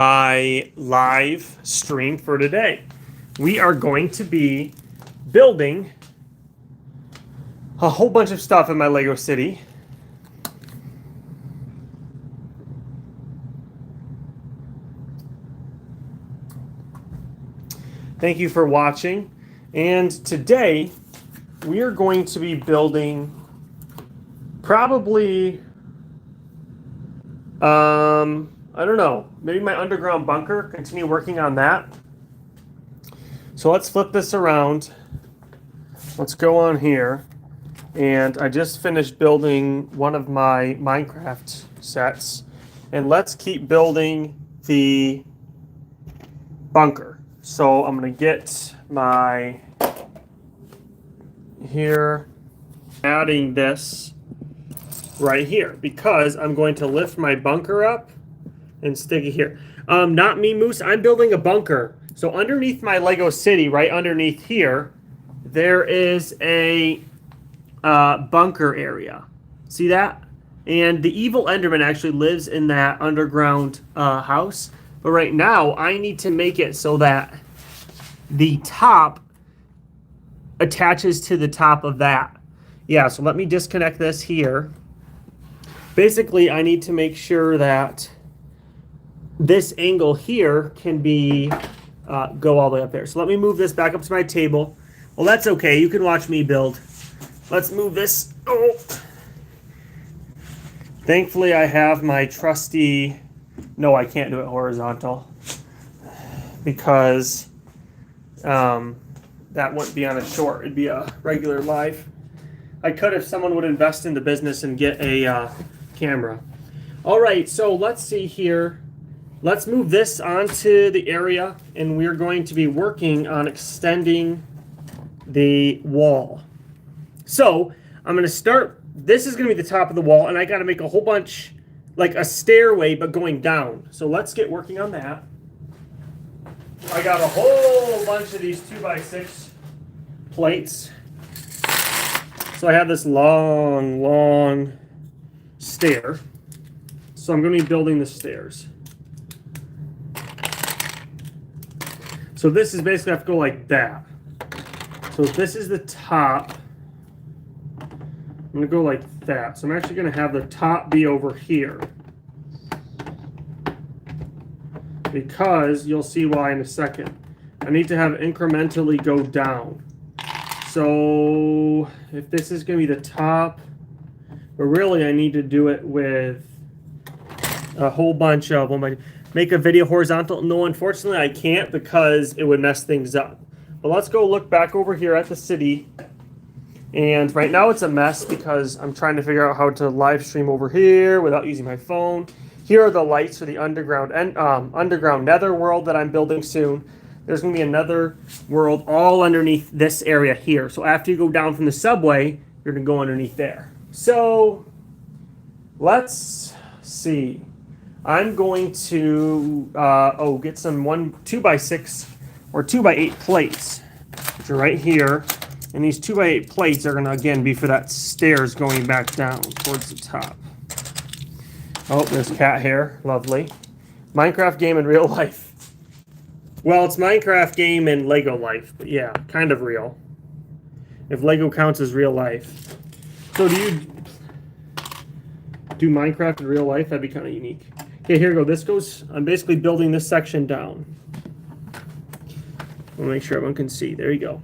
My live stream for today. We are going to be building a whole bunch of stuff in my Lego City. Thank you for watching. And today we are going to be building probably I don't know, maybe my underground bunker, continue working on that. So let's flip this around. Let's go on here. And I just finished building one of my Minecraft sets. And let's keep building the bunker. So I'm going to get my here, adding this right here because I'm going to lift my bunker up and stick it here. Not me, Moose. I'm building a bunker. So underneath my Lego City, right underneath here, there is a bunker area. See that? And the evil Enderman actually lives in that underground house. But right now, I need to make it so that the top attaches to the top of that. Yeah, so let me disconnect this here. Basically, I need to make sure that this angle here can be go all the way up there. So let me move this back up to my table. Well, that's okay. You can watch me build. Let's move this. Oh. Thankfully, I have my trusty... No, I can't do it horizontal because that wouldn't be on a short. It'd be a regular live. I could if someone would invest in the business and get a camera. All right, so let's see here. Let's move this onto the area, and we're going to be working on extending the wall. So I'm going to start. This is going to be the top of the wall, and I got to make a whole bunch, like a stairway, but going down. So let's get working on that. I got a whole bunch of these 2x6 plates. So I have this long stair. So I'm going to be building the stairs. So this is basically have to go like that. So this is the top. I'm going to go like that. So I'm actually going to have the top be over here. Because you'll see why in a second. I need to have it incrementally go down. So if this is going to be the top, but really I need to do it with a whole bunch of them. Make a video horizontal? No, unfortunately I can't because it would mess things up. But let's go look back over here at the city. And right now it's a mess because I'm trying to figure out how to live stream over here without using my phone. Here are the lights for the underground nether world that I'm building soon. There's going to be another world all underneath this area here. So after you go down from the subway, you're going to go underneath there. So let's see. I'm going to get some 2x6 or 2x8 plates, which are right here. And these 2x8 plates are going to, again, be for that stairs going back down towards the top. Oh, there's cat hair. Lovely. Minecraft game in real life. Well, it's Minecraft game in Lego life, but yeah, kind of real. If Lego counts as real life. So do you do Minecraft in real life? That'd be kind of unique. Okay, here we go. This goes, I'm basically building this section down. I'll make sure everyone can see. There you go.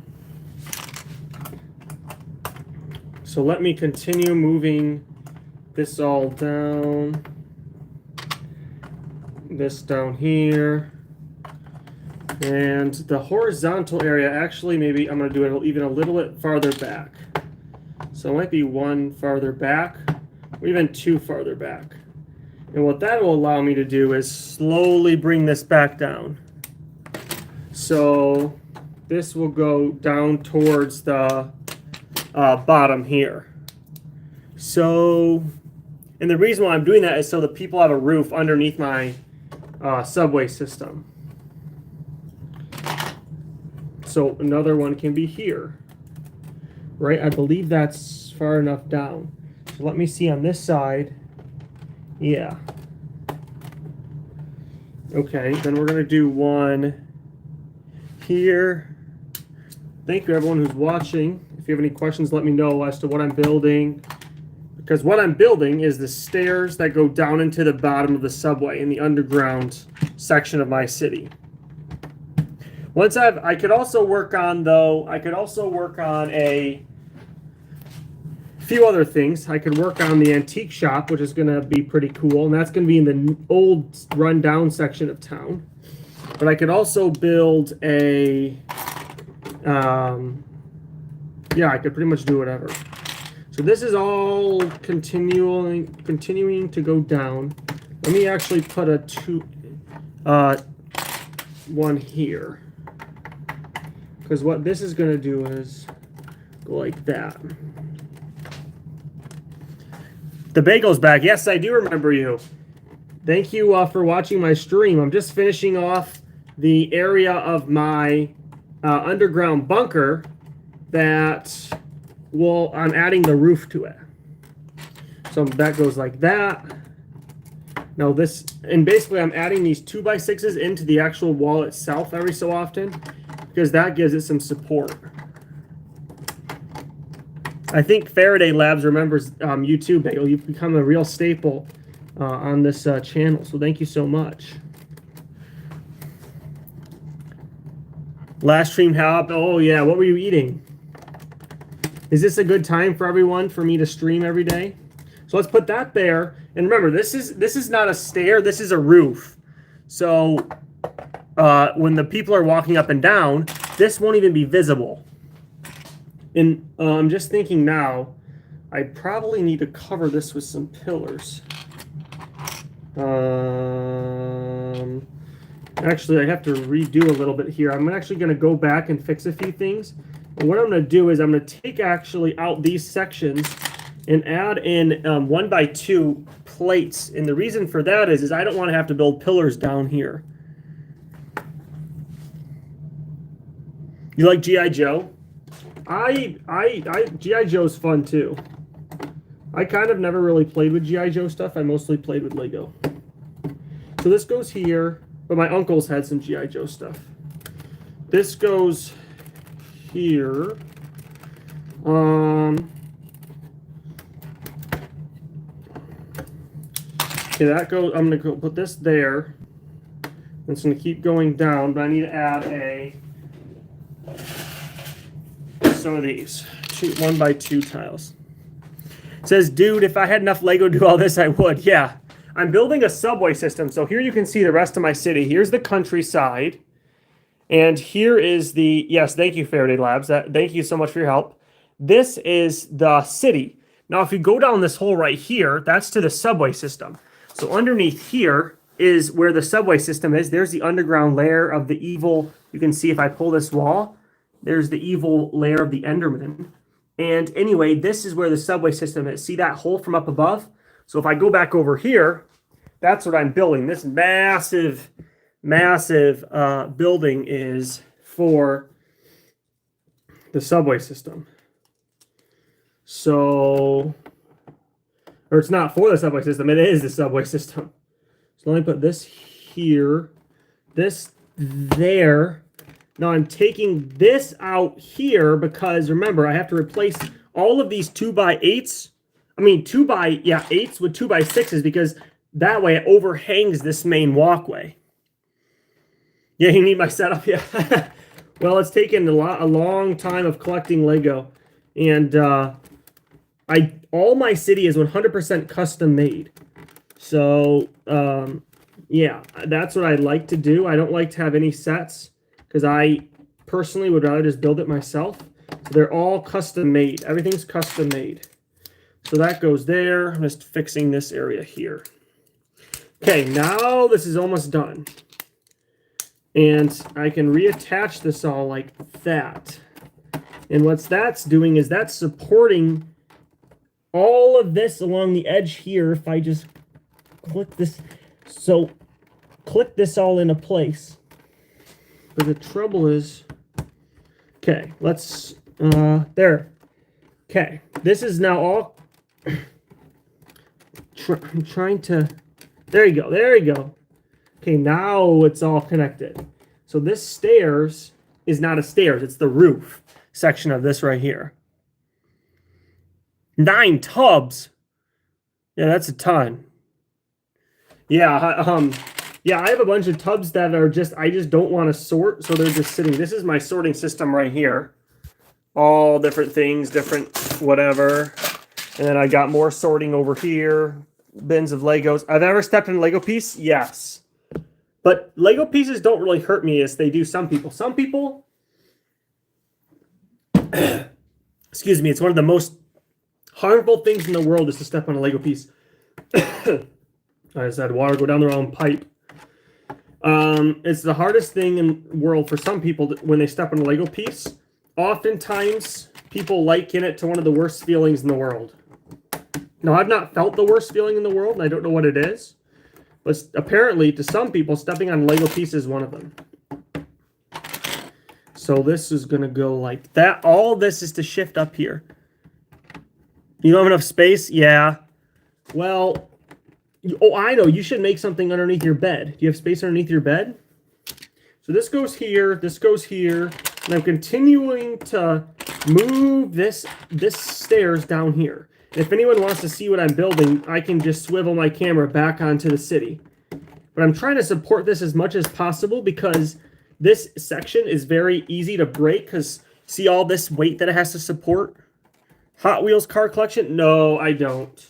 So let me continue moving this all down. This down here. And the horizontal area, actually, maybe I'm going to do it even a little bit farther back. So it might be one farther back, or even two farther back. And what that will allow me to do is slowly bring this back down. So this will go down towards the bottom here. So, and the reason why I'm doing that is so that people have a roof underneath my subway system. So another one can be here, right? I believe that's far enough down. So let me see on this side. Yeah. Okay, then we're going to do one here. Thank you, everyone who's watching. If you have any questions, let me know as to what I'm building. Because what I'm building is the stairs that go down into the bottom of the subway in the underground section of my city. Once I could also work on a few other things. I could work on the antique shop, which is going to be pretty cool, and that's going to be in the old rundown section of town. But I could also build a, yeah, I could pretty much do whatever. So this is all continuing to go down. Let me actually put a one here, because what this is going to do is go like that. The bagel's back. Yes, I do remember you. Thank you for watching my stream. I'm just finishing off the area of my underground bunker that, well, I'm adding the roof to it. So that goes like that. Now this, and basically I'm adding these 2x6s into the actual wall itself every so often, because that gives it some support. I think Faraday Labs remembers you too, Bagel. You've become a real staple on this channel, so thank you so much. Last stream, how? Oh yeah, what were you eating? Is this a good time for everyone for me to stream every day? So let's put that there. And remember, this is not a stair, this is a roof. So when the people are walking up and down, this won't even be visible. And I'm just thinking now, I probably need to cover this with some pillars. Actually, I have to redo a little bit here. I'm actually going to go back and fix a few things. And what I'm going to do is I'm going to take actually out these sections and add in 1x2 plates. And the reason for that is I don't want to have to build pillars down here. You like G.I. Joe? G.I. Joe's fun too. I kind of never really played with G.I. Joe stuff. I mostly played with Lego. So this goes here, but my uncles had some G.I. Joe stuff. This goes here. Okay, that goes. I'm gonna go put this there. It's gonna keep going down, but I need to add some of these 1x2 tiles. It says, dude, if I had enough Lego to do all this, I would. Yeah, I'm building a subway system. So here you can see the rest of my city. Here's the countryside. And here is the, yes, thank you, Faraday Labs. Thank you so much for your help. This is the city. Now, if you go down this hole right here, that's to the subway system. So underneath here is where the subway system is. There's the underground layer of the evil. You can see if I pull this wall, there's the evil layer of the Enderman. And anyway, this is where the subway system is. See that hole from up above? So if I go back over here, that's what I'm building. This massive building is for the subway system. So, or it's not for the subway system, it is the subway system. So let me put this here, this there. Now I'm taking this out here because remember, I have to replace all of these 2x8s. I mean, 8s with 2x6s because that way it overhangs this main walkway. Yeah, you need my setup. Yeah. Well, it's taken a long time of collecting Lego, and all my city is 100% custom made. So yeah, that's what I like to do. I don't like to have any sets because I personally would rather just build it myself. So they're all custom made. Everything's custom made. So that goes there. I'm just fixing this area here. Okay, now this is almost done. And I can reattach this all like that. And what that's doing is that's supporting all of this along the edge here. If I just click this, so click this all into place. But the trouble is, okay, let's, there. Okay, this is now all, I'm trying to, there you go. Okay, Okay, now it's all connected. So this stairs is not a stairs, it's the roof section of this right here. 9 tubs. Yeah, that's a ton. Yeah, yeah, I have a bunch of tubs that are I just don't want to sort, so they're just sitting. This is my sorting system right here. All different things, different whatever. And then I got more sorting over here. Bins of Legos. I've ever stepped in a Lego piece? Yes. But Lego pieces don't really hurt me as they do some people. Some people, excuse me, it's one of the most harmful things in the world is to step on a Lego piece. I just had water go down the wrong pipe. It's the hardest thing in the world for some people when they step on a Lego piece. Oftentimes, people liken it to one of the worst feelings in the world. Now, I've not felt the worst feeling in the world, and I don't know what it is. But apparently, to some people, stepping on a Lego piece is one of them. So this is going to go like that. All this is to shift up here. You don't have enough space? Yeah. Well, oh, I know. You should make something underneath your bed. Do you have space underneath your bed? So this goes here. This goes here. And I'm continuing to move this stairs down here. If anyone wants to see what I'm building, I can just swivel my camera back onto the city. But I'm trying to support this as much as possible because this section is very easy to break because see all this weight that it has to support? Hot Wheels car collection? No, I don't.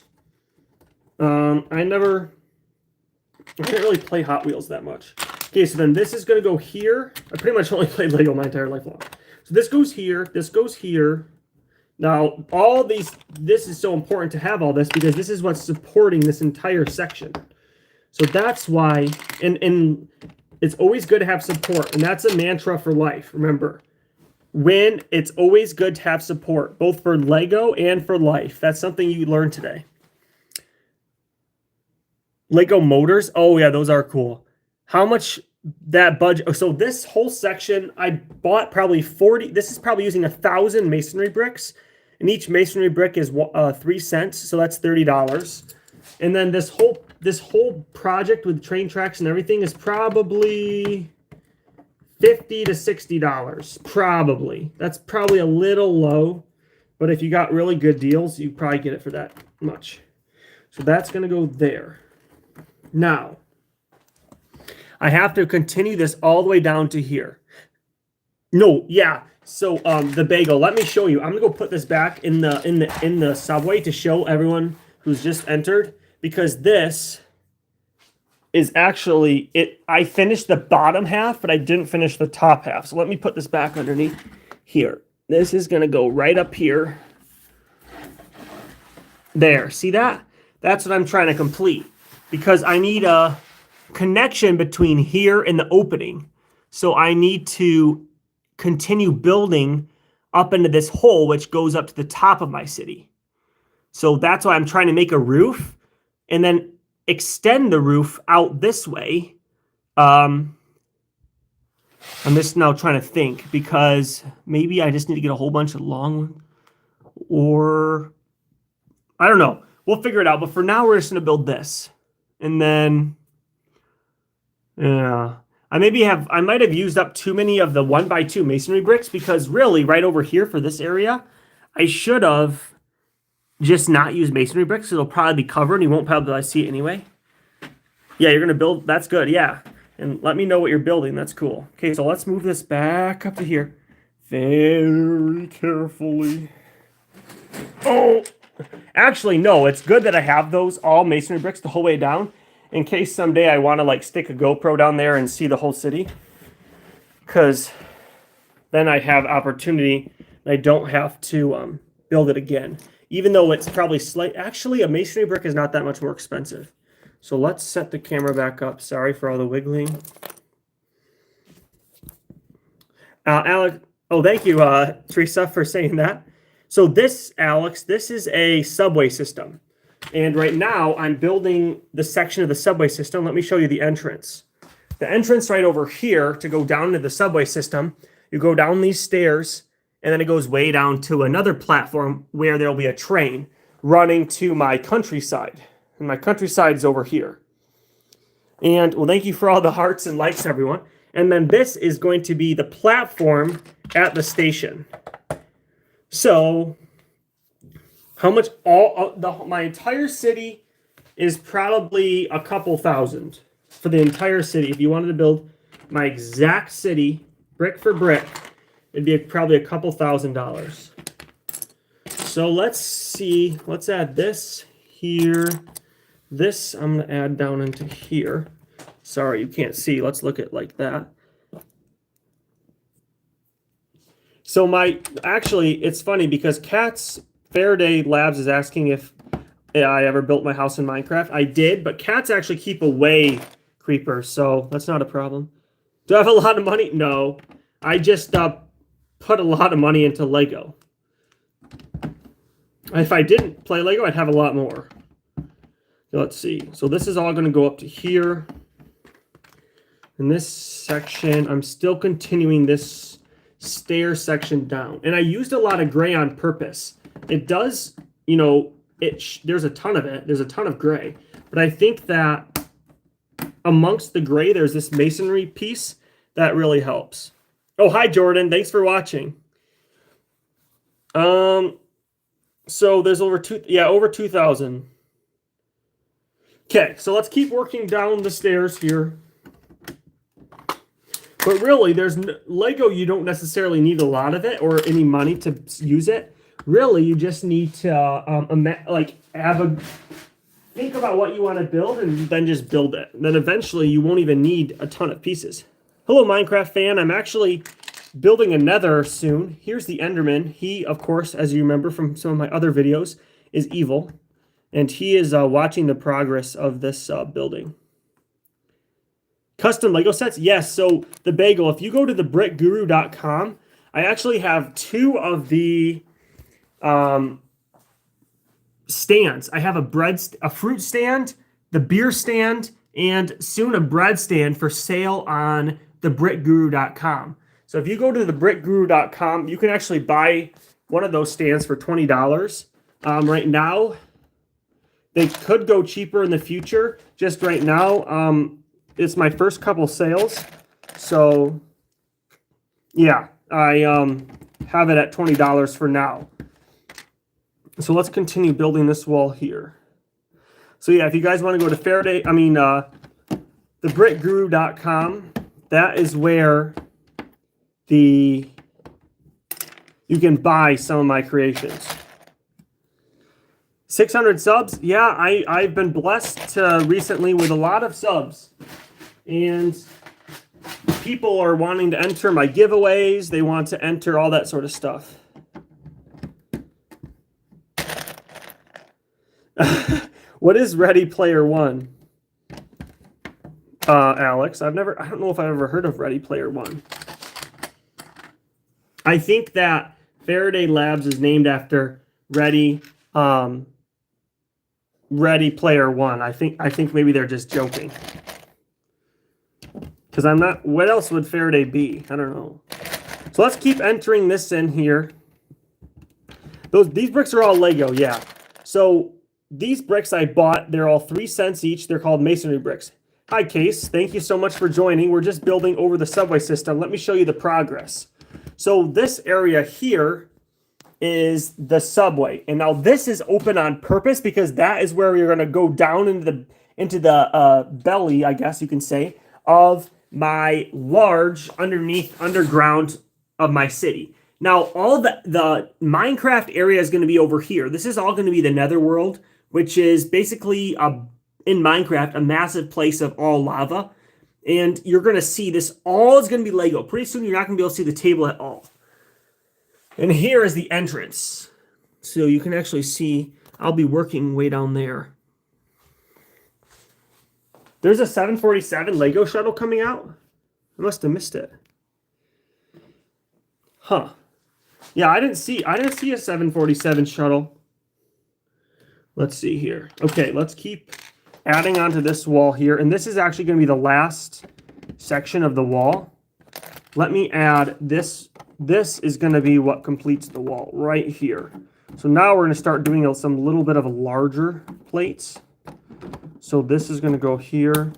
I can't really play Hot Wheels that much. Okay, so then this is going to go here. I pretty much only played Lego my entire life long. So this goes here. This goes here. Now, all these, this is so important to have all this because this is what's supporting this entire section. So that's why, and it's always good to have support, and that's a mantra for life. Remember, it's always good to have support, both for Lego and for life. That's something you learned today. Lego motors, oh yeah, those are cool. How much that budget? So this whole section, I bought probably 40. This is probably using 1,000 masonry bricks. And each masonry brick is 3 cents, so that's $30. And then this whole project with train tracks and everything is probably $50 to $60. Probably. That's probably a little low, but if you got really good deals, you probably get it for that much. So that's going to go there. Now, I have to continue this all the way down to here. No, yeah. So the bagel, let me show you. I'm gonna go put this back in the subway to show everyone who's just entered because this is actually it. I finished the bottom half, but I didn't finish the top half. So let me put this back underneath here. This is gonna go right up here. There, see that? That's what I'm trying to complete because I need a connection between here and the opening. So I need to continue building up into this hole, which goes up to the top of my city. So that's why I'm trying to make a roof and then extend the roof out this way. I'm just now trying to think because maybe I just need to get a whole bunch of long ones or I don't know. We'll figure it out. But for now, we're just going to build this. And then, yeah. I might have used up too many of the 1x2 masonry bricks because really right over here for this area, I should have just not used masonry bricks. It'll probably be covered and you won't probably see it anyway. Yeah, you're going to build. That's good. Yeah. And let me know what you're building. That's cool. Okay, so let's move this back up to here. Very carefully. Oh, actually, no. It's good that I have those all masonry bricks the whole way down. In case someday I want to like stick a GoPro down there and see the whole city. Because then I have opportunity. I don't have to build it again. Even though it's probably actually a masonry brick is not that much more expensive. So let's set the camera back up. Sorry for all the wiggling. Alex, oh, thank you, Teresa, for saying that. So this, Alex, this is a subway system. And right now, I'm building the section of the subway system. Let me show you the entrance. The entrance right over here to go down to the subway system, you go down these stairs, and then it goes way down to another platform where there'll be a train running to my countryside. And my countryside is over here. And well, thank you for all the hearts and likes, everyone. And then this is going to be the platform at the station. So how much my entire city is probably a couple thousand for the entire city. If you wanted to build my exact city, brick for brick, it'd be probably a couple $1,000s. So let's see. Let's add this here. This I'm going to add down into here. Sorry, you can't see. Let's look at like that. So actually, it's funny because Faraday Labs is asking if I ever built my house in Minecraft. I did, but cats actually keep away creepers, so that's not a problem. Do I have a lot of money? No. I just put a lot of money into Lego. If I didn't play Lego, I'd have a lot more. Let's see. So this is all going to go up to here. In this section, I'm still continuing this stair section down. And I used a lot of gray on purpose. It does, you know, there's a ton of it. There's a ton of gray. But I think that amongst the gray, there's this masonry piece that really helps. Oh, hi, Jordan. Thanks for watching. So there's over 2,000. Okay, so let's keep working down the stairs here. But really, there's Lego, you don't necessarily need a lot of it or any money to use it. Really, you just need to think about what you want to build and then just build it. And then eventually, you won't even need a ton of pieces. Hello, Minecraft fan. I'm actually building a nether soon. Here's the Enderman. He, of course, as you remember from some of my other videos, is evil. And he is watching the progress of this building. Custom Lego sets? Yes, so the bagel, if you go to thebrickguru.com, I actually have 2 of the stands. I have a fruit stand, the beer stand, and soon a bread stand for sale on thebrickguru.com. So if you go to thebrickguru.com, you can actually buy one of those stands for $20. Right now, they could go cheaper in the future. Just right now, it's my first couple sales. So, yeah, I have it at $20 for now. So let's continue building this wall here. So yeah, if you guys want to go to thebrickguru.com, that is where you can buy some of my creations. 600 subs? Yeah, I've been blessed recently with a lot of subs. And people are wanting to enter my giveaways. They want to enter all that sort of stuff. What is Ready Player One? Alex, I don't know if I've ever heard of Ready Player One. I think that Faraday Labs is named after Ready Player One. I think maybe they're just joking. Because I'm not, what else would Faraday be? I don't know. So let's keep entering this in here. These bricks are all Lego, yeah. So these bricks I bought, they're all 3 cents each. They're called masonry bricks. Hi, Case. Thank you so much for joining. We're just building over the subway system. Let me show you the progress. So this area here is the subway. And now this is open on purpose because that is where you're going to go down into the belly, I guess you can say, of my large underground of my city. Now, all the Minecraft area is going to be over here. This is all going to be the Netherworld, which is basically, in Minecraft, a massive place of all lava. And you're going to see this all is going to be Lego. Pretty soon, you're not going to be able to see the table at all. And here is the entrance. So you can actually see, I'll be working way down there. There's a 747 Lego shuttle coming out. I must have missed it. Huh. Yeah, I didn't see a 747 shuttle. Let's see here. Okay, let's keep adding onto this wall here. And this is actually going to be the last section of the wall. Let me add this. This is going to be what completes the wall right here. So now we're going to start doing some little bit of larger plates. So this is going to go here.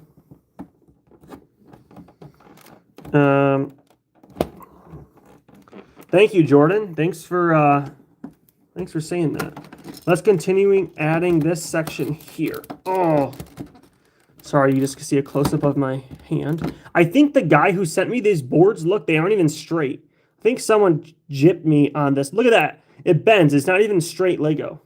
Thank you, Jordan. Thanks for saying that. Let's continuing adding this section here. Oh, sorry, you just can see a close-up of my hand. I think the guy who sent me these boards, look, they aren't even straight. I think someone gypped me on this. Look at that. It bends. It's not even straight Lego.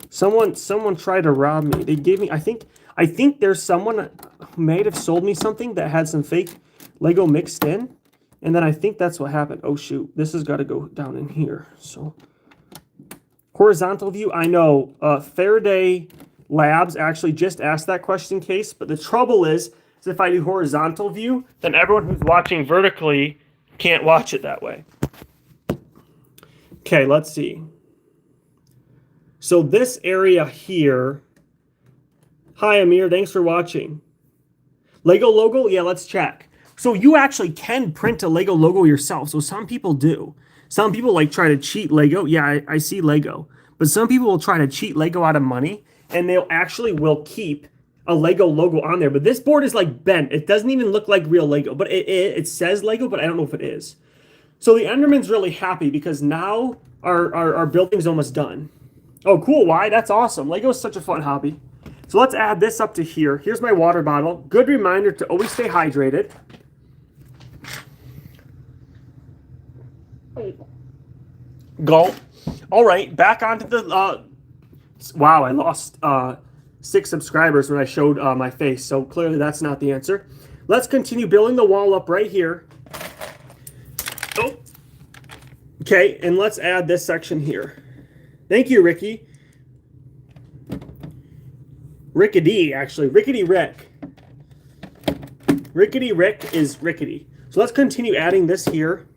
Someone tried to rob me. They gave me, I think there's someone who may have sold me something that had some fake Lego mixed in. And then I think that's what happened. Oh, shoot. This has got to go down in here. So, horizontal view. I know Faraday Labs actually just asked that question case. But the trouble is if I do horizontal view, then everyone who's watching vertically can't watch it that way. Okay, let's see. So this area here. Hi, Amir. Thanks for watching. Lego logo? Yeah, let's check. So you actually can print a Lego logo yourself. So some people do. Some people like try to cheat Lego. Yeah, I see Lego. But some people will try to cheat Lego out of money. And they'll actually will keep a Lego logo on there. But this board is like bent. It doesn't even look like real Lego. But it says Lego, but I don't know if it is. So the Enderman's really happy because now our building's almost done. Oh, cool. Why? That's awesome. Lego is such a fun hobby. So let's add this up to here. Here's my water bottle. Good reminder to always stay hydrated. Gulp. All right, back onto the... wow, I lost 6 subscribers when I showed my face, so clearly that's not the answer. Let's continue building the wall up right here. Oh. Okay, and let's add this section here. Thank you, Ricky. Rickety, actually. Rickety Rick. Rickety Rick is rickety. So let's continue adding this here.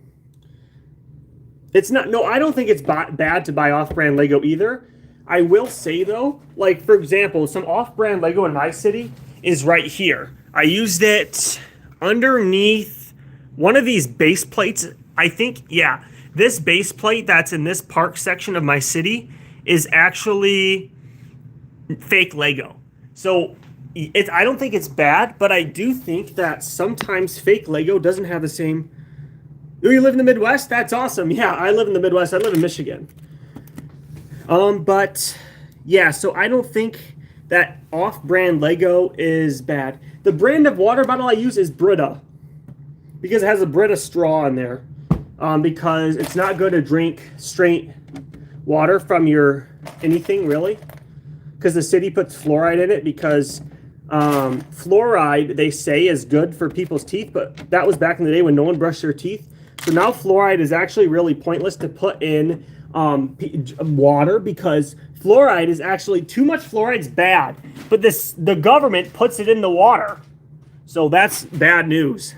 It's not, no, I don't think it's bad to buy off-brand Lego either. I will say, though, like, for example, some off-brand Lego in my city is right here. I used it underneath one of these base plates. I think, yeah, this base plate that's in this park section of my city is actually fake Lego. So I don't think it's bad, but I do think that sometimes fake Lego doesn't have the same... Oh, you live in the Midwest? That's awesome. Yeah, I live in the Midwest. I live in Michigan. But, yeah, so I don't think that off-brand Lego is bad. The brand of water bottle I use is Brita. Because it has a Brita straw in there. Because it's not good to drink straight water from your anything, really. Because the city puts fluoride in it because... fluoride, they say, is good for people's teeth, but that was back in the day when no one brushed their teeth. So now fluoride is actually really pointless to put in water because fluoride is actually, too much fluoride's bad, but the government puts it in the water. So that's bad news.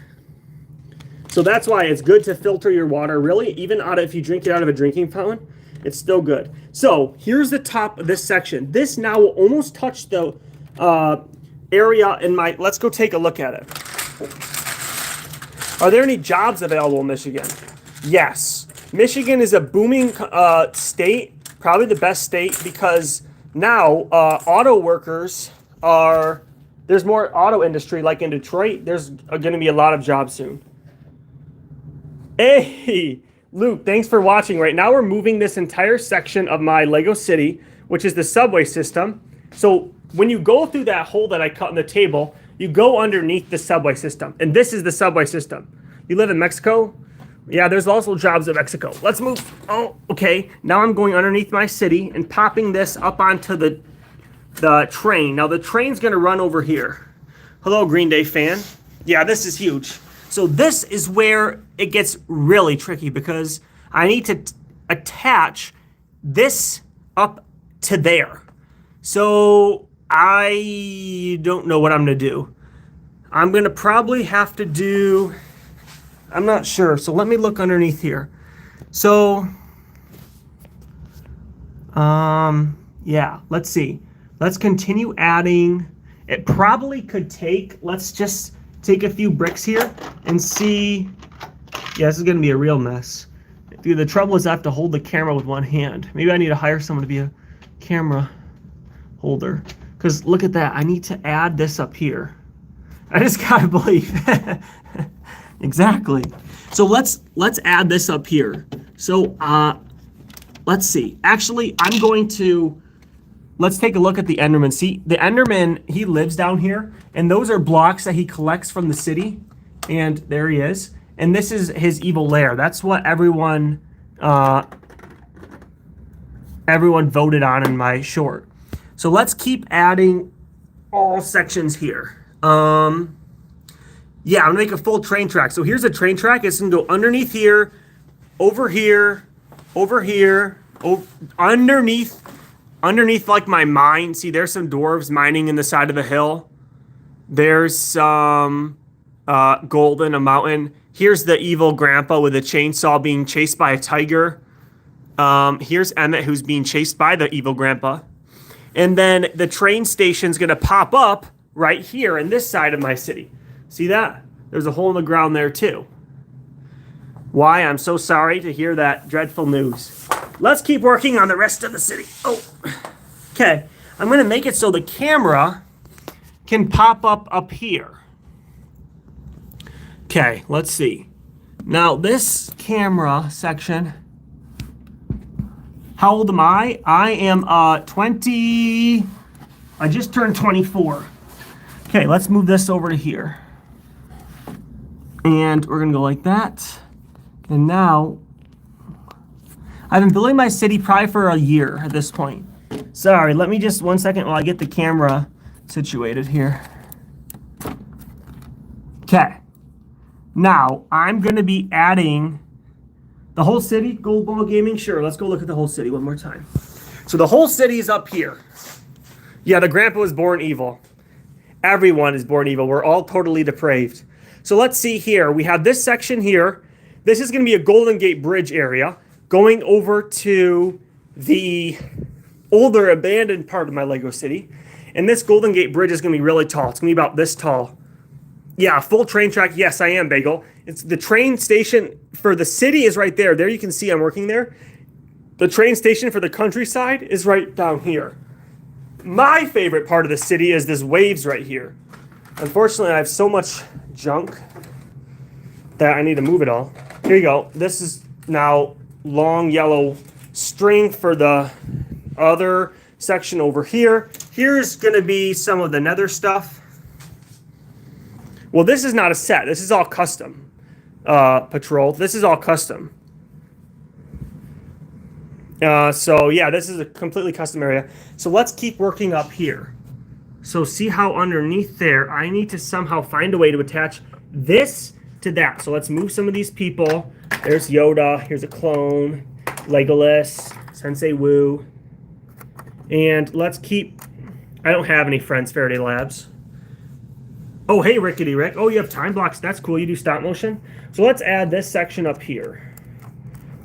So that's why it's good to filter your water, really, even if you drink it out of a drinking fountain, it's still good. So here's the top of this section. This now will almost touch the area in my, let's go take a look at it. Are there any jobs available in Michigan? Yes. Michigan is a booming state, probably the best state, because now auto workers are, there's more auto industry, like in Detroit, there's going to be a lot of jobs soon. Hey, Luke, thanks for watching. Right now we're moving this entire section of my Lego City, which is the subway system. So when you go through that hole that I cut in the table, you go underneath the subway system. And this is the subway system. You live in Mexico? Yeah, there's also jobs in Mexico. Let's move. Oh, okay. Now I'm going underneath my city and popping this up onto the train. Now the train's going to run over here. Hello, Green Day fan. Yeah, this is huge. So this is where it gets really tricky because I need to attach this up to there. So I don't know what I'm going to do. I'm going to probably have to do... I'm not sure. So let me look underneath here. So, yeah, let's see. Let's continue adding. It probably could take, let's just take a few bricks here and see. Yeah, this is going to be a real mess. Dude, the trouble is I have to hold the camera with one hand. Maybe I need to hire someone to be a camera holder. Because look at that. I need to add this up here. I just gotta believe. Exactly. So let's add this up here. So let's see. Actually, I'm going to let's take a look at the Enderman. See, the Enderman, he lives down here, and those are blocks that he collects from the city. And there he is. And this is his evil lair. That's what everyone voted on in my short. So let's keep adding all sections here. Yeah, I'm gonna make a full train track. So here's a train track. It's gonna go underneath here, over here, underneath like my mine. See, there's some dwarves mining in the side of the hill. There's some gold in a mountain. Here's the evil grandpa with a chainsaw being chased by a tiger. Here's Emmett, who's being chased by the evil grandpa. And then the train station's gonna pop up right here in this side of my city. See that? There's a hole in the ground there too. Why? I'm so sorry to hear that dreadful news. Let's keep working on the rest of the city. Oh, okay. I'm going to make it so the camera can pop up here. Okay, let's see. Now this camera section, how old am I? I am 20, I just turned 24. Okay, let's move this over to here. And we're gonna go like that. And now, I've been building my city probably for a year at this point. Sorry, let me just 1 second while I get the camera situated here. Okay. Now, I'm gonna be adding the whole city, Gold Ball Gaming. Sure, let's go look at the whole city one more time. So the whole city is up here. Yeah, the grandpa was born evil. Everyone is born evil. We're all totally depraved. So let's see here. We have this section here. This is going to be a Golden Gate Bridge area going over to the older abandoned part of my Lego city. And this Golden Gate Bridge is going to be really tall. It's going to be about this tall. Yeah, full train track. Yes, I am, Bagel. It's the train station for the city is right there. There you can see I'm working there. The train station for the countryside is right down here. My favorite part of the city is this waves right here. Unfortunately, I have so much junk that I need to move it all. Here you go. This is now long yellow string for the other section over here. Here's going to be some of the nether stuff. Well, this is not a set. This is all custom. Patrol. This is all custom. So yeah, this is a completely custom area. So let's keep working up here. So see how underneath there, I need to somehow find a way to attach this to that. So let's move some of these people. There's Yoda. Here's a clone. Legolas. Sensei Wu. And let's keep... I don't have any friends, Faraday Labs. Oh, hey, Rickety Rick. Oh, you have time blocks. That's cool. You do stop motion. So let's add this section up here.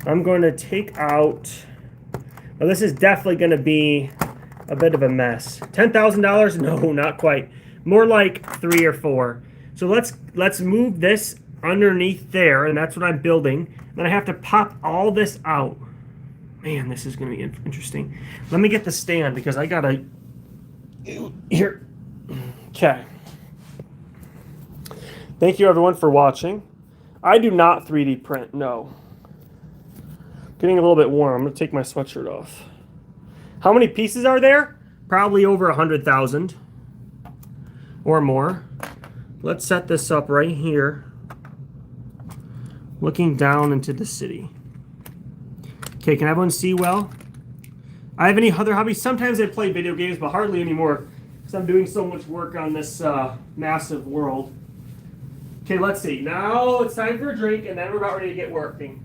I'm going to take out... Now, this is definitely going to be a bit of a mess. $10,000? No, not quite. More like 3 or 4. So let's move this underneath there, and that's what I'm building. Then I have to pop all this out. Man, this is going to be interesting. Let me get the stand because I gotta... Here. Okay. Thank you, everyone, for watching. I do not 3D print, no. Getting a little bit warm. I'm going to take my sweatshirt off. How many pieces are there? Probably over 100,000 or more. Let's set this up right here, looking down into the city. Okay, can everyone see well? I have any other hobbies? Sometimes I play video games, but hardly anymore because I'm doing so much work on this massive world. Okay, let's see. Now it's time for a drink, and then we're about ready to get working.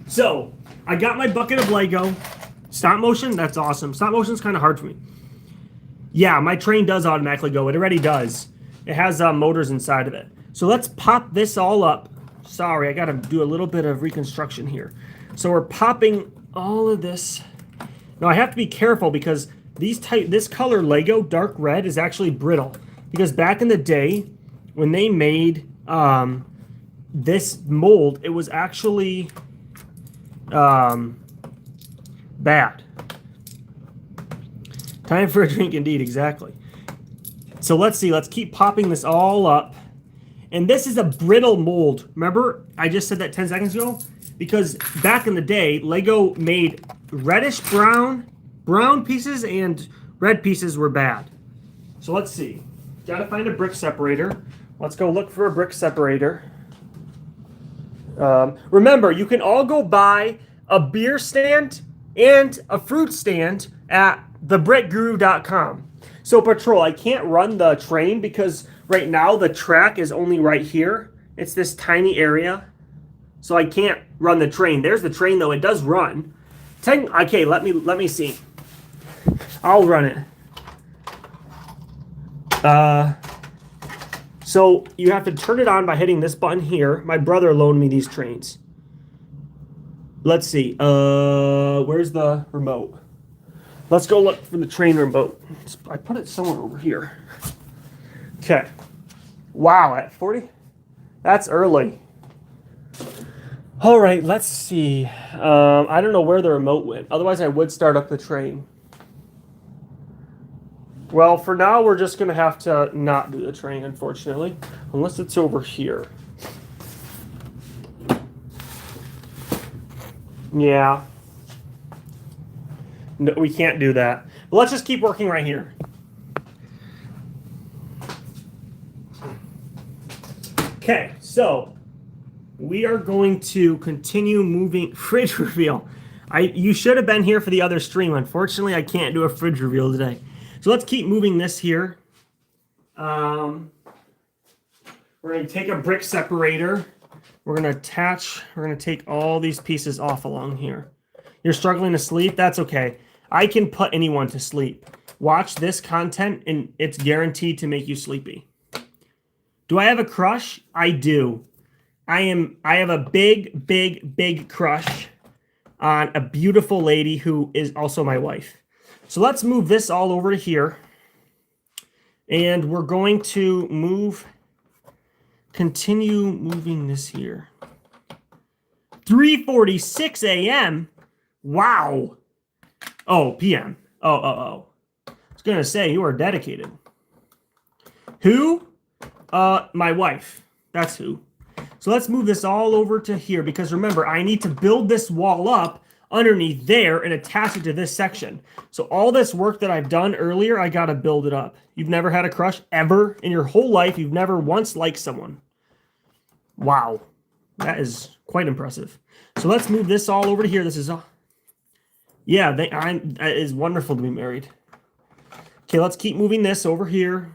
So, I got my bucket of Lego. Stop motion? That's awesome. Stop motion's kind of hard for me. Yeah, my train does automatically go. It already does. It has motors inside of it. So let's pop this all up. Sorry, I got to do a little bit of reconstruction here. So we're popping all of this. Now I have to be careful because this color Lego, dark red, is actually brittle. Because back in the day, when they made this mold, it was actually bad. Time for a drink indeed, exactly. So let's see, let's keep popping this all up. And this is a brittle mold. Remember, I just said that 10 seconds ago? Because back in the day, Lego made reddish brown pieces and red pieces were bad. So let's see. Gotta find a brick separator. Let's go look for a brick separator. Remember, you can all go buy a beer stand and a fruit stand at thebrickguru.com. So Patrol, I can't run the train because right now the track is only right here. It's this tiny area. So I can't run the train. There's the train though, it does run. Okay, let me see. I'll run it. So you have to turn it on by hitting this button here. My brother loaned me these trains. Let's see. Where's the remote? Let's go look for the train remote. I put it somewhere over here. Okay. Wow, at 40? That's early. All right, let's see. I don't know where the remote went. Otherwise, I would start up the train. Well, for now, we're just going to have to not do the train, unfortunately. Unless it's over here. Yeah. No, we can't do that. But let's just keep working right here. Okay, so we are going to continue moving. Fridge reveal. You should have been here for the other stream. Unfortunately, I can't do a fridge reveal today. So let's keep moving this here. We're going to take a brick separator. We're going to take all these pieces off along here. You're struggling to sleep? That's okay. I can put anyone to sleep. Watch this content and it's guaranteed to make you sleepy. Do I have a crush? I do. I have a big crush on a beautiful lady who is also my wife. So let's move this all over to here. And we're going to continue moving this here. 3:46 a.m. Wow. Oh, p.m. Oh. I was going to say, you are dedicated. Who? My wife. That's who. So let's move this all over to here because remember, I need to build this wall up underneath there and attach it to this section. So all this work that I've done earlier, I got to build it up. You've never had a crush ever in your whole life. You've never once liked someone. Wow. That is quite impressive. So let's move this all over to here. This is, yeah, it is wonderful to be married. Okay, let's keep moving this over here.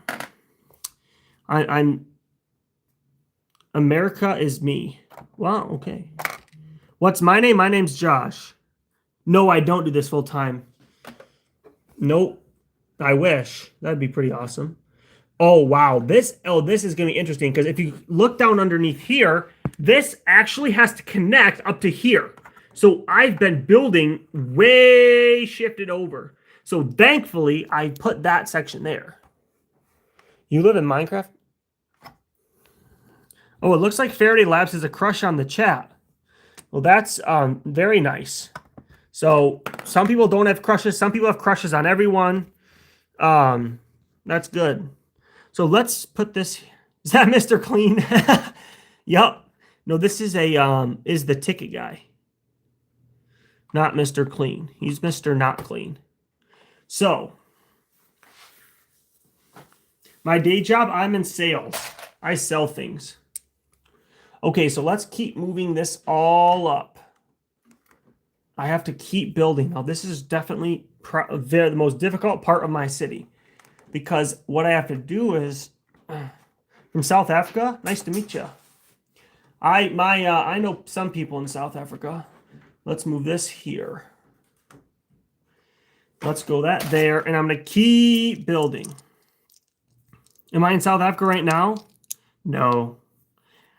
America is me. Wow, okay. What's my name? My name's Josh. No, I don't do this full time. Nope. I wish. That'd be pretty awesome. Oh, wow. This is going to be interesting because if you look down underneath here, this actually has to connect up to here. So I've been building way shifted over. So thankfully, I put that section there. You live in Minecraft? Oh, it looks like Faraday Labs has a crush on the chat. Well, that's very nice. So some people don't have crushes. Some people have crushes on everyone. That's good. So let's put this. Is that Mr. Clean? Yup. No, this is is the ticket guy. Not Mr. Clean. He's Mr. Not Clean. So my day job, I'm in sales. I sell things. Okay, so let's keep moving this all up. I have to keep building. Now, this is definitely the most difficult part of my city because what I have to do is from South Africa. Nice to meet you. I know some people in South Africa. Let's move this here. Let's go that there, and I'm going to keep building. Am I in South Africa right now? No.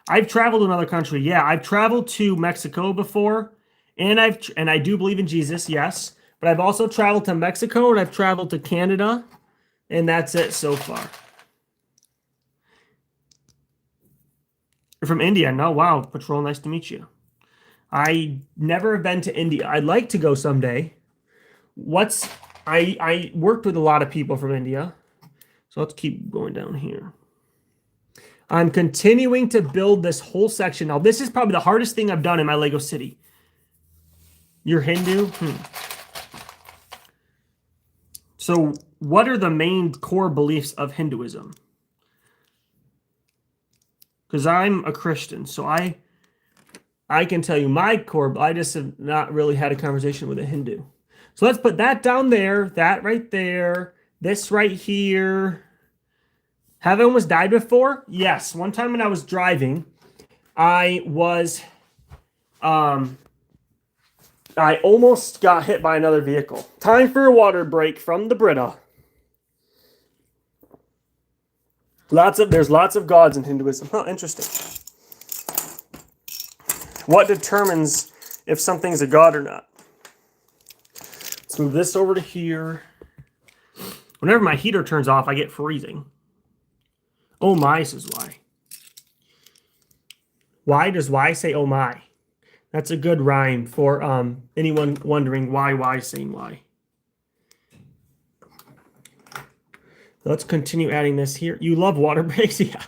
I've traveled to another country. Yeah, I've traveled to Mexico before, and I do believe in Jesus, yes. But I've also traveled to Mexico, and I've traveled to Canada, and that's it so far. You're from India. No, wow, Patrol, nice to meet you. I never have been to India. I'd like to go someday. I worked with a lot of people from India. So let's keep going down here. I'm continuing to build this whole section. Now, this is probably the hardest thing I've done in my Lego City. You're Hindu? So what are the main core beliefs of Hinduism? Because I'm a Christian, so I can tell you my core, I just have not really had a conversation with a Hindu. So let's put that down there, that right there, this right here. Have I almost died before? Yes. One time when I was driving, I almost got hit by another vehicle. Time for a water break from the Brita. There's lots of gods in Hinduism. Oh, interesting. What determines if something's a god or not? Let's move this over to here. Whenever my heater turns off, I get freezing. Oh my, says why. Why does why say oh my? That's a good rhyme for anyone wondering why saying why. Let's continue adding this here. You love water breaks? Yeah,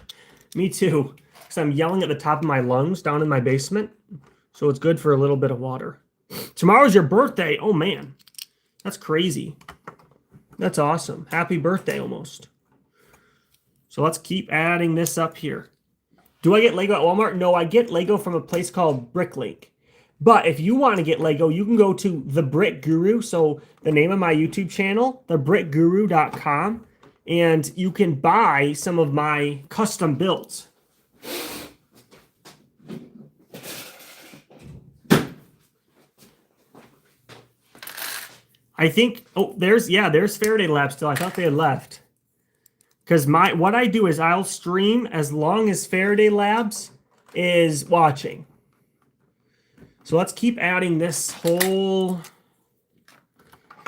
me too. Because I'm yelling at the top of my lungs down in my basement. So it's good for a little bit of water. Tomorrow's your birthday. Oh, man. That's crazy. That's awesome. Happy birthday almost. So let's keep adding this up here. Do I get Lego at Walmart? No, I get Lego from a place called Bricklink. But if you want to get Lego, you can go to The Brick Guru. So the name of my YouTube channel, thebrickguru.com. And you can buy some of my custom builds. I think, oh, there's Faraday Lab still. I thought they had left. Because what I do is I'll stream as long as Faraday Labs is watching. So let's keep adding this whole...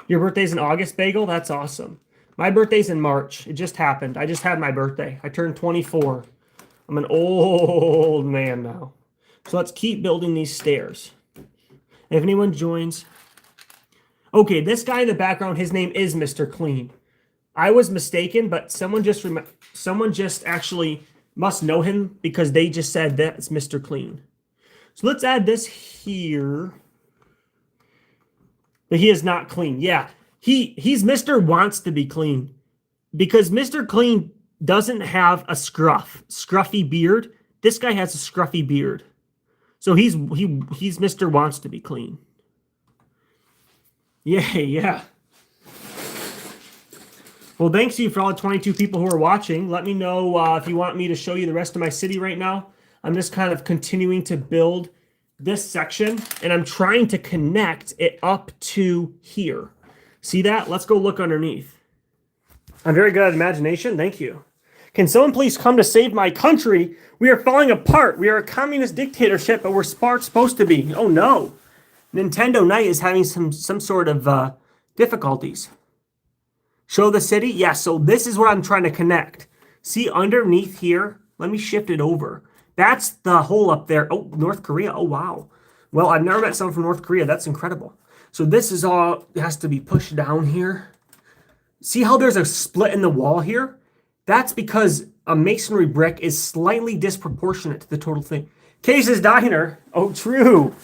Your birthday's in August, Bagel? That's awesome. My birthday's in March. It just happened. I just had my birthday. I turned 24. I'm an old man now. So let's keep building these stairs. If anyone joins... Okay, this guy in the background, his name is Mr. Clean. I was mistaken, but someone just actually must know him because they just said that's Mr. Clean. So let's add this here. But he is not clean. Yeah, he's Mr. Wants to be clean because Mr. Clean doesn't have a scruffy beard. This guy has a scruffy beard. So he's Mr. Wants to be clean. Yeah. Well, thanks to you for all the 22 people who are watching. Let me know if you want me to show you the rest of my city right now. I'm just kind of continuing to build this section, and I'm trying to connect it up to here. See that? Let's go look underneath. I'm very good at imagination. Thank you. Can someone please come to save my country? We are falling apart. We are a communist dictatorship, but we're supposed to be. Oh, no. Nintendo Night is having some sort of difficulties. Show the city? Yeah, so this is what I'm trying to connect. See underneath here? Let me shift it over. That's the hole up there. Oh, North Korea. Oh, wow. Well, I've never met someone from North Korea. That's incredible. So this is all, it has to be pushed down here. See how there's a split in the wall here? That's because a masonry brick is slightly disproportionate to the total thing. Case's Diner. Oh, true.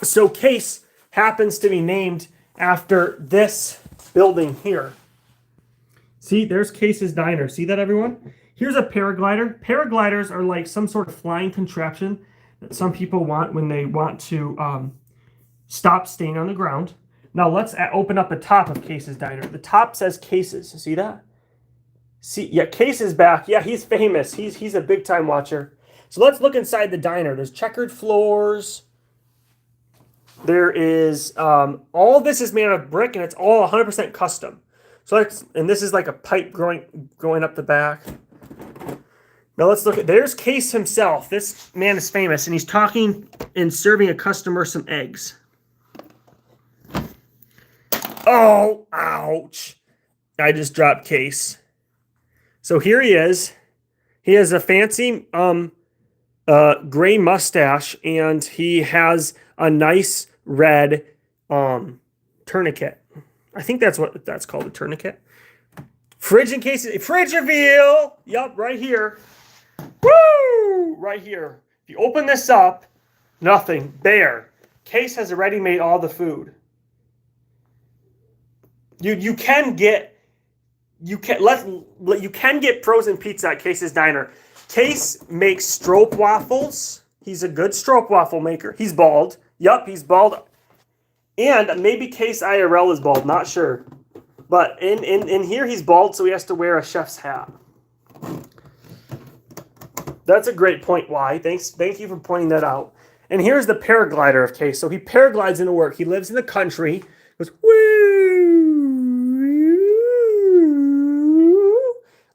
So Case happens to be named after this building here. See, there's Case's Diner. See that, everyone? Here's a paraglider. Paragliders are like some sort of flying contraption that some people want when they want to stop staying on the ground. Now let's open up the top of Case's Diner. The top says Cases. See that? See, yeah, Case is back. Yeah, he's famous. He's a big time watcher. So let's look inside the diner. There's checkered floors. There is all this is made out of brick, and it's all 100% custom. So and this is like a pipe going up the back. Now let's look at, there's Case himself. This man is famous, and he's talking and serving a customer some eggs. Oh, ouch. I just dropped Case. So here he is. He has a fancy gray mustache, and he has a nice red tourniquet. I think that's what that's called, a tourniquet. Fridge and cases. Fridge reveal. Yup, right here. Woo! Right here. If you open this up, nothing. Bare. Case has already made all the food. You can get frozen pizza at Case's Diner. Case makes stroopwafels. He's a good stroopwafel maker. He's bald. Yup, he's bald. And maybe Case IRL is bald, not sure. But in here he's bald, so he has to wear a chef's hat. That's a great point, Y. Thank you for pointing that out. And here's the paraglider of Case. So he paraglides into work. He lives in the country. Goes woo,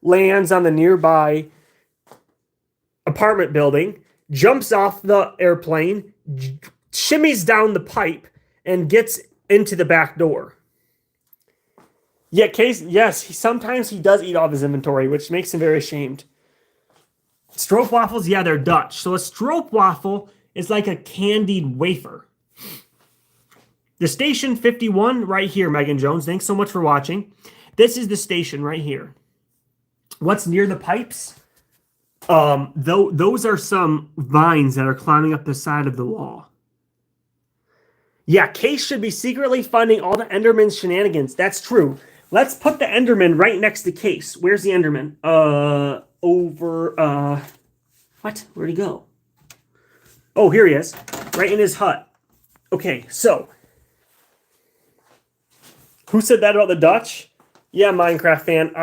lands on the nearby apartment building, jumps off the airplane, shimmies down the pipe, and gets into the back door. Yet Case, yes, sometimes he does eat off his inventory, which makes him very ashamed. Stroopwafels, yeah, they're Dutch. So a stroopwafel is like a candied wafer. The station 51 right here, Megan Jones. Thanks so much for watching. This is the station right here. What's near the pipes? Those are some vines that are climbing up the side of the wall. Yeah, Case should be secretly funding all the Enderman's shenanigans. That's true. Let's put the Enderman right next to Case. Where's the Enderman? What? Where'd he go? Oh, here he is. Right in his hut. Okay, so. Who said that about the Dutch? Yeah, Minecraft fan.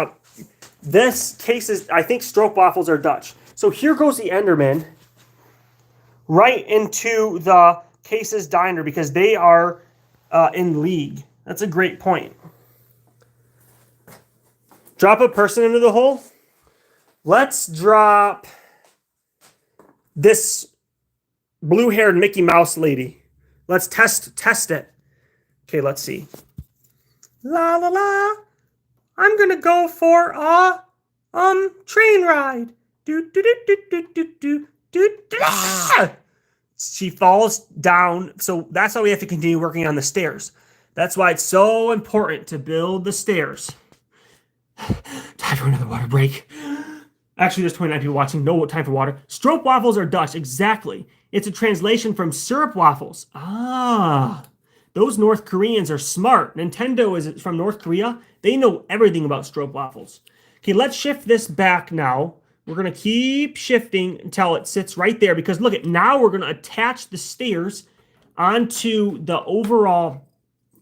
This Case is, I think stroopwafels are Dutch. So here goes the Enderman. Right into the Case's Diner because they are in league. That's a great point. Drop a person into the hole. Let's drop this blue-haired Mickey Mouse lady. Let's test it. Okay, let's see. La la la. I'm gonna go for a train ride. Do do do do do do do do do. She falls down. So that's why we have to continue working on the stairs. That's why it's so important to build the stairs. Time for another water break. Actually, there's 29 people watching. No time for water. Stroopwafels are Dutch. Exactly. It's a translation from syrup waffles. Ah. Those North Koreans are smart. Nintendo is from North Korea. They know everything about stroopwafels. Okay, let's shift this back now. We're going to keep shifting until it sits right there. Because look, now we're going to attach the stairs onto the overall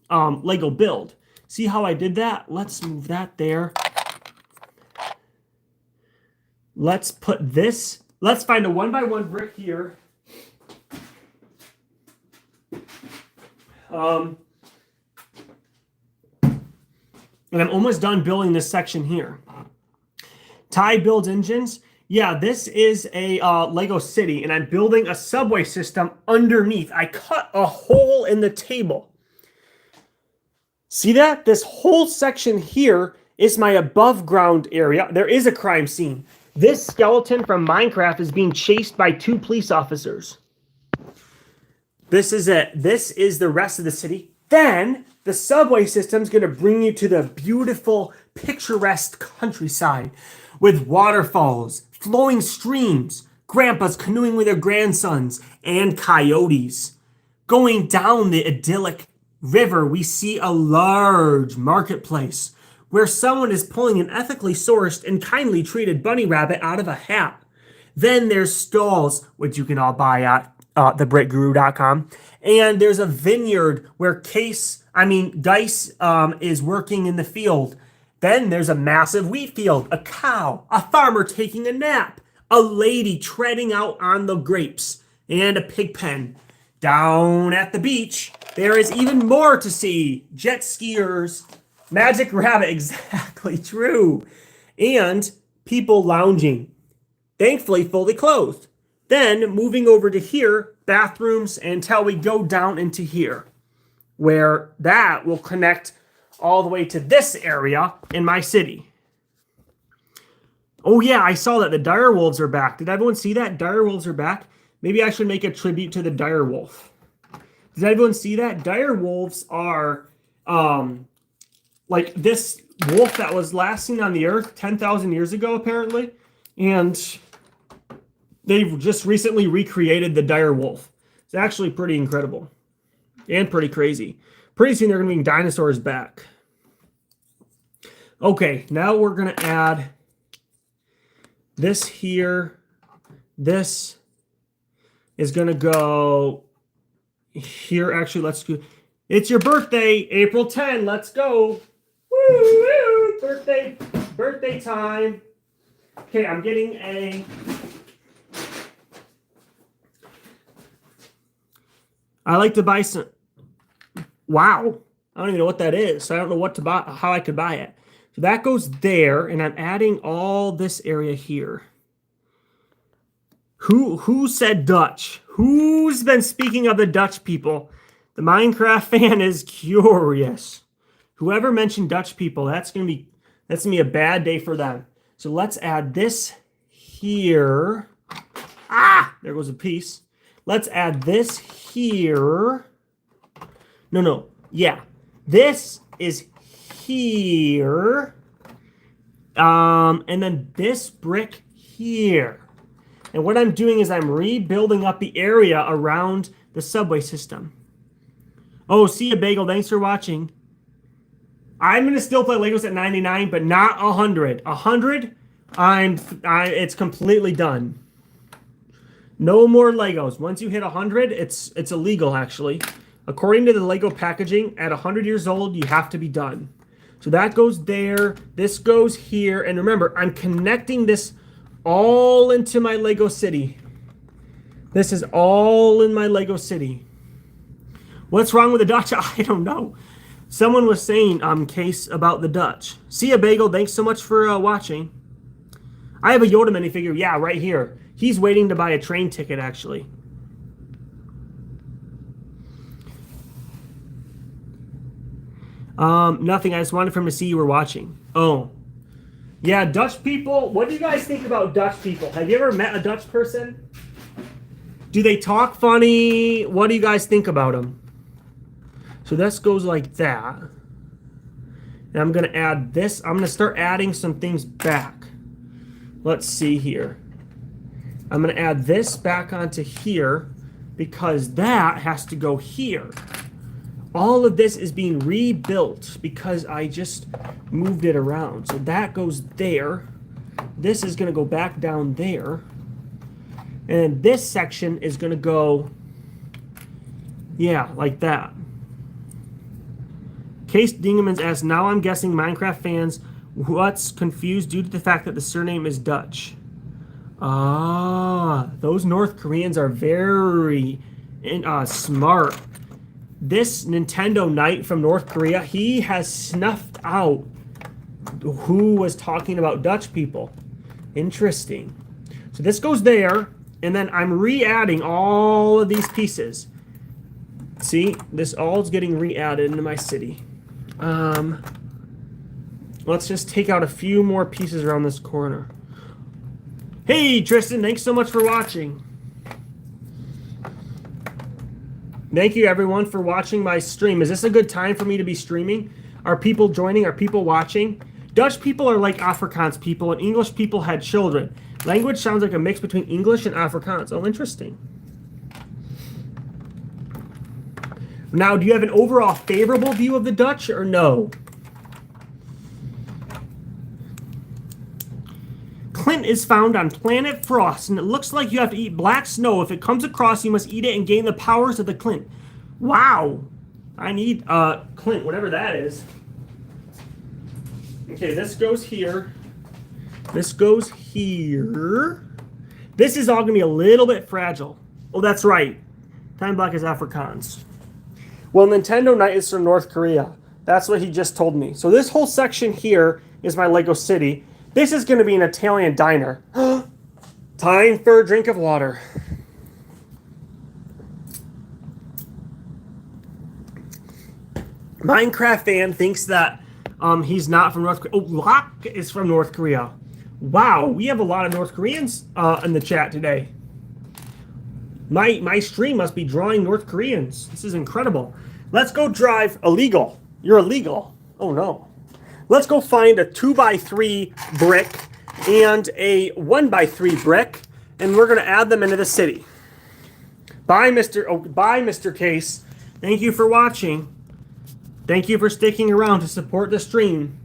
Lego build. See how I did that? Let's move that there. Let's put this. Let's find a 1x1 brick here. And I'm almost done building this section here. Ty builds engines. Yeah, this is a Lego City, and I'm building a subway system underneath. I cut a hole in the table. See that? This whole section here is my above ground area. There is a crime scene. This skeleton from Minecraft is being chased by 2 police officers. This is it. This is the rest of the city. Then the subway system is going to bring you to the beautiful, picturesque countryside with waterfalls, flowing streams, grandpas canoeing with their grandsons, and coyotes. Going down the idyllic river, we see a large marketplace where someone is pulling an ethically sourced and kindly treated bunny rabbit out of a hat. Then there's stalls, which you can all buy at thebrickguru.com. And there's a vineyard where Geis is working in the field. Then there's a massive wheat field, a cow, a farmer taking a nap, a lady treading out on the grapes, and a pig pen. Down at the beach, there is even more to see. Jet skiers, magic rabbit, exactly true. And people lounging, thankfully fully clothed. Then moving over to here, bathrooms, until we go down into here, where that will connect all the way to this area in my city. Oh yeah, I saw that. The direwolves are back. Did everyone see that? Direwolves are back. Maybe I should make a tribute to the direwolf. Did everyone see that? Direwolves are like this wolf that was last seen on the earth 10,000 years ago, apparently. And they've just recently recreated the dire wolf. It's actually pretty incredible and pretty crazy. Pretty soon they're going to bring dinosaurs back. Okay, now we're going to add this here. This is going to go here. Actually, let's go. It's your birthday, April 10. Let's go. Woo! Birthday time. Okay, I'm getting a... I like to buy some... Wow. I don't even know what that is. So I don't know what to buy, how I could buy it. So that goes there, and I'm adding all this area here. Who said Dutch? Who's been speaking of the Dutch people? The Minecraft fan is curious. Whoever mentioned Dutch people, that's gonna be a bad day for them. So let's add this here. Ah, there goes a piece. Let's add this here. No. Yeah. This is here. And then this brick here. And what I'm doing is I'm rebuilding up the area around the subway system. Oh, see ya, Bagel. Thanks for watching. I'm going to still play Legos at 99, but not 100. 100, it's completely done. No more Legos. Once you hit 100, it's illegal, actually. According to the Lego packaging, at 100 years old, you have to be done. So that goes there. This goes here. And remember, I'm connecting this all into my Lego city. This is all in my Lego city. What's wrong with the Dutch? I don't know. Someone was saying, Case, about the Dutch. See ya, Bagel. Thanks so much for watching. I have a Yoda minifigure. Yeah, right here. He's waiting to buy a train ticket, actually. Nothing. I just wanted for him to see you were watching. Oh. Yeah, Dutch people. What do you guys think about Dutch people? Have you ever met a Dutch person? Do they talk funny? What do you guys think about them? So this goes like that. And I'm going to add this. I'm going to start adding some things back. Let's see here. I'm going to add this back onto here because that has to go here. All of this is being rebuilt because I just moved it around. So that goes there. This is going to go back down there. And this section is going to go, yeah, like that. Case Dingemans asks, now I'm guessing Minecraft fans what's confused due to the fact that the surname is Dutch. Ah, those North Koreans are very smart. This Nintendo Knight from North Korea, he has snuffed out who was talking about Dutch people. Interesting. So this goes there, and then I'm re-adding all of these pieces. See, this all is getting re-added into my city. Let's just take out a few more pieces around this corner. Hey, Tristan, thanks so much for watching. Thank you, everyone, for watching my stream. Is this a good time for me to be streaming? Are people joining? Are people watching? Dutch people are like Afrikaans people, and English people had children. Language sounds like a mix between English and Afrikaans. Oh, interesting. Now, do you have an overall favorable view of the Dutch or no? Clint is found on planet Frost, and it looks like you have to eat black snow. If it comes across, you must eat it and gain the powers of the Clint. Wow. I need Clint, whatever that is. Okay, this goes here. This goes here. This is all going to be a little bit fragile. Oh, that's right. Time Block is Afrikaans. Well, Nintendo Knight is from North Korea. That's what he just told me. So this whole section here is my Lego City. This is going to be an Italian diner. Time for a drink of water. Minecraft fan thinks that he's not from North Korea. Oh, Locke is from North Korea. Wow, we have a lot of North Koreans in the chat today. My stream must be drawing North Koreans. This is incredible. Let's go drive illegal. You're illegal. Oh, no. let's go find a 2x3 brick and a 1x3 brick, and we're going to add them into the city. Bye, Mr. Case. Thank you for watching. Thank you for sticking around to support the stream.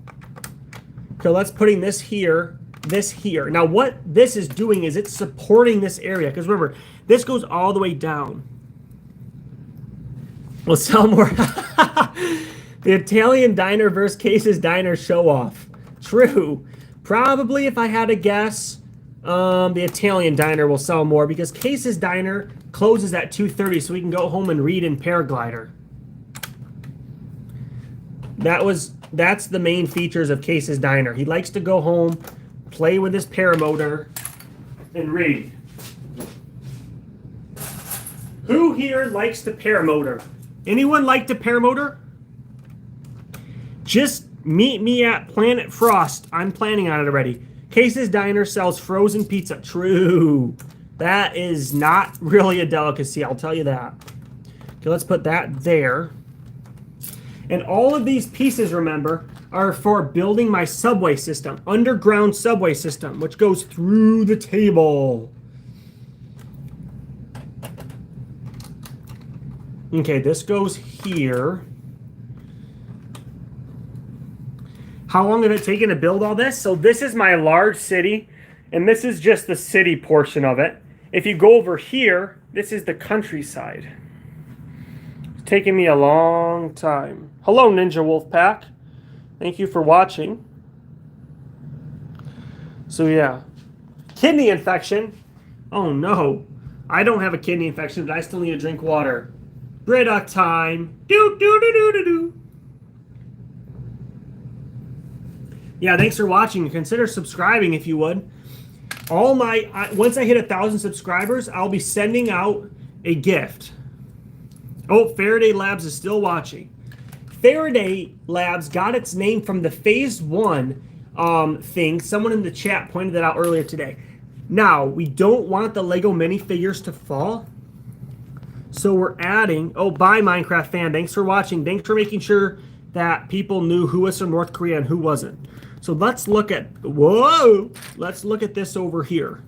So let's putting this here, this here. Now what this is doing is it's supporting this area, because remember, this goes all the way down. We'll sell more. The Italian diner versus Case's Diner show off. True. Probably, if I had to guess, the Italian diner will sell more, because Case's Diner closes at 2:30, so we can go home and read in Paraglider. That's the main features of Case's Diner. He likes to go home, play with his paramotor, and read. Who here likes the paramotor? Anyone like the paramotor? Just meet me at Planet Frost. I'm planning on it already. Case's Diner sells frozen pizza. True. That is not really a delicacy, I'll tell you that. Okay, let's put that there. And all of these pieces, remember, are for building my subway system, underground subway system, which goes through the table. Okay, this goes here. How long did it take to build all this? So this is my large city, and this is just the city portion of it. If you go over here, this is the countryside. It's taken me a long time. Hello, Ninja Wolfpack. Thank you for watching. So yeah, kidney infection. Oh no, I don't have a kidney infection, but I still need to drink water. Brita time. Do do do do do do. Yeah, thanks for watching. Consider subscribing if you would. Once I hit 1,000 subscribers, I'll be sending out a gift. Oh, Faraday Labs is still watching. Faraday Labs got its name from the Phase 1 thing. Someone in the chat pointed that out earlier today. Now, we don't want the Lego minifigures to fall. So we're adding... Oh, bye, Minecraft fan. Thanks for watching. Thanks for making sure that people knew who was from North Korea and who wasn't. So let's look at... Whoa! Let's look at this over here.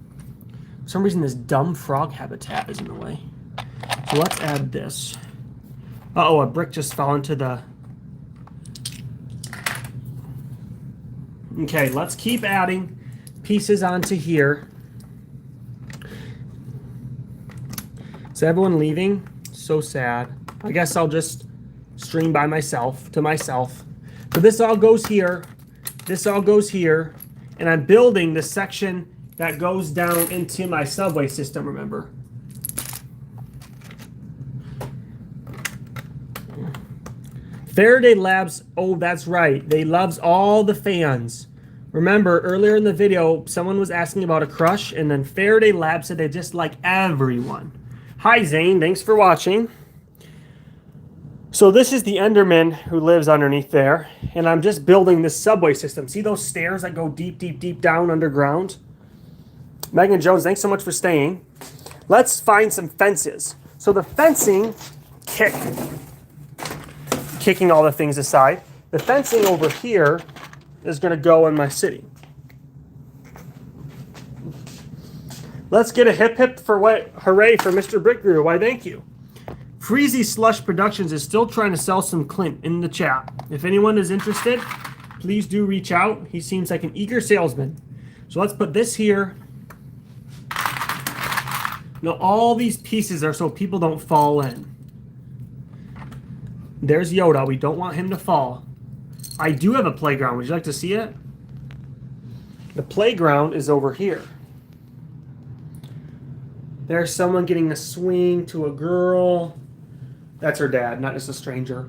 For some reason, this dumb frog habitat is in the way. So let's add this. Uh-oh, a brick just fell into the... Okay, let's keep adding pieces onto here. Is everyone leaving? So sad. I guess I'll just stream by myself, to myself. So this all goes here. This all goes here. And I'm building the section that goes down into my subway system, remember. Faraday Labs, oh, that's right. They loves all the fans. Remember, earlier in the video, someone was asking about a crush, and then Faraday Labs said they just like everyone. Hi, Zane. Thanks for watching. So this is the Enderman who lives underneath there, and I'm just building this subway system. See those stairs that go deep, deep, deep down underground? Megan Jones, thanks so much for staying. Let's find some fences. So the fencing, kicking all the things aside, the fencing over here is going to go in my city. Let's get a hip hip for what? Hooray for Mr. Brickguru. Why, thank you. Freezy Slush Productions is still trying to sell some Clint in the chat. If anyone is interested, please do reach out. He seems like an eager salesman. So let's put this here. Now all these pieces are so people don't fall in. There's Yoda. We don't want him to fall. I do have a playground. Would you like to see it? The playground is over here. There's someone getting a swing to a girl. That's her dad, not just a stranger.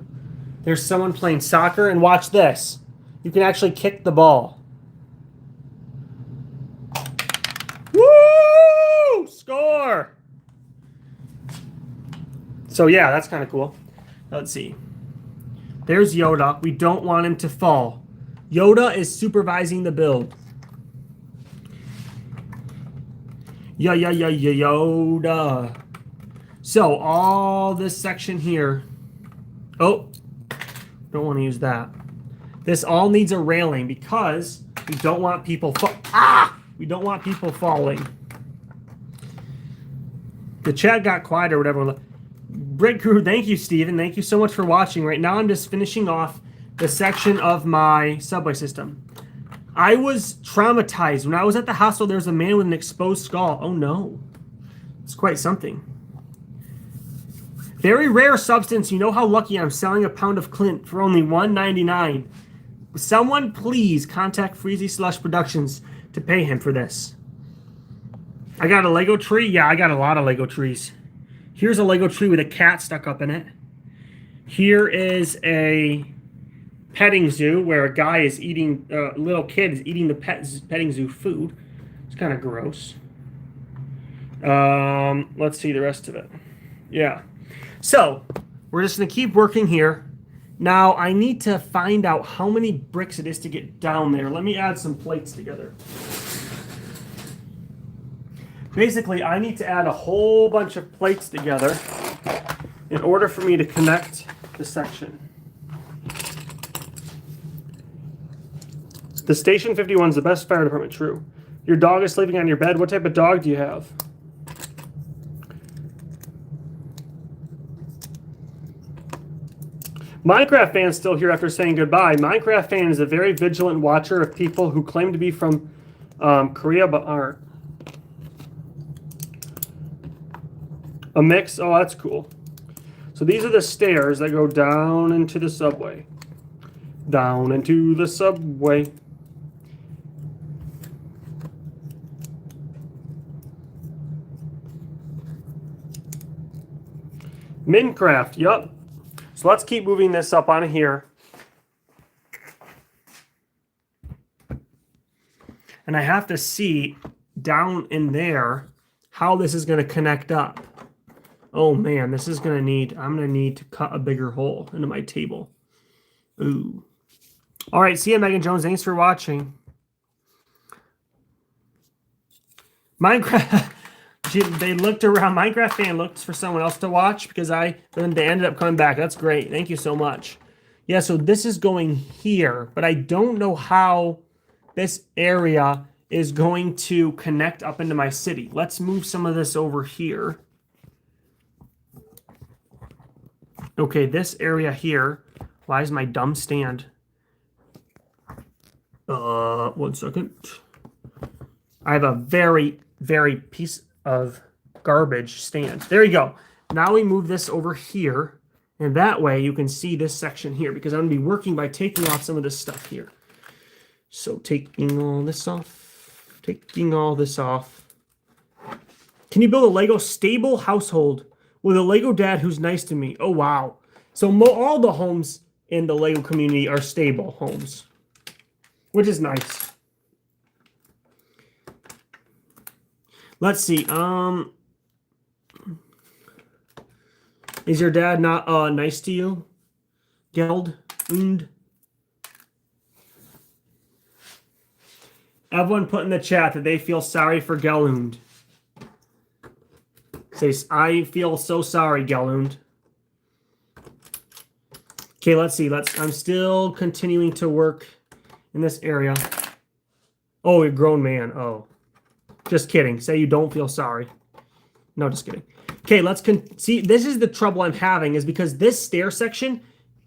There's someone playing soccer, and watch this. You can actually kick the ball. Woo! Score! So yeah, that's kind of cool. Let's see. There's Yoda. We don't want him to fall. Yoda is supervising the build. Yoda. So all this section here. Oh, don't want to use that. This all needs a railing because we don't want people we don't want people falling. The chat got quiet or whatever. Brick Crew, thank you, Steven. Thank you so much for watching. Right now I'm just finishing off the section of my subway system. I was traumatized. When I was at the hospital, there was a man with an exposed skull. Oh no. It's quite something. Very rare substance. You know how lucky I'm selling a pound of Clint for only $1.99. Someone please contact Freezy Slush Productions to pay him for this. I got a Lego tree. Yeah, I got a lot of Lego trees. Here's a Lego tree with a cat stuck up in it. Here is a petting zoo where a guy is eating, a little kid is eating the petting zoo food. It's kind of gross. Let's see the rest of it. Yeah. So, we're just going to keep working here. Now, I need to find out how many bricks it is to get down there. Let me add some plates together. Basically, I need to add a whole bunch of plates together in order for me to connect the section. The Station 51 is the best fire department, true. Your dog is sleeping on your bed. What type of dog do you have? Minecraft fan's still here after saying goodbye. Minecraft fan is a very vigilant watcher of people who claim to be from Korea but aren't. A mix? Oh, that's cool. So these are the stairs that go down into the subway. Down into the subway. Minecraft, yup. So let's keep moving this up on here. And I have to see down in there how this is going to connect up. Oh man, this is going to need, I'm going to need to cut a bigger hole into my table. Ooh. All right, see ya, Megan Jones. Thanks for watching. Minecraft, they looked around. Minecraft fan looked for someone else to watch because then they ended up coming back. That's great. Thank you so much. Yeah, so this is going here, but I don't know how this area is going to connect up into my city. Let's move some of this over here. Okay, this area here. Why is my dumb stand? 1 second. I have a very, very piece of garbage stand. There you go. Now we move this over here, and that way you can see this section here because I'm going to be working by taking off some of this stuff here. So taking all this off, taking all this off. Can you build a Lego stable household with a Lego dad who's nice to me? Oh, wow. So all the homes in the Lego community are stable homes, which is nice. Let's see. Is your dad not nice to you? Geld? Und? Everyone put in the chat that they feel sorry for Gelund. Says, I feel so sorry, Gelund. Okay, let's see. I'm still continuing to work in this area. Oh, a grown man. Oh. Just kidding. Say you don't feel sorry. No, just kidding. Okay, let's see. This is the trouble I'm having is because this stair section,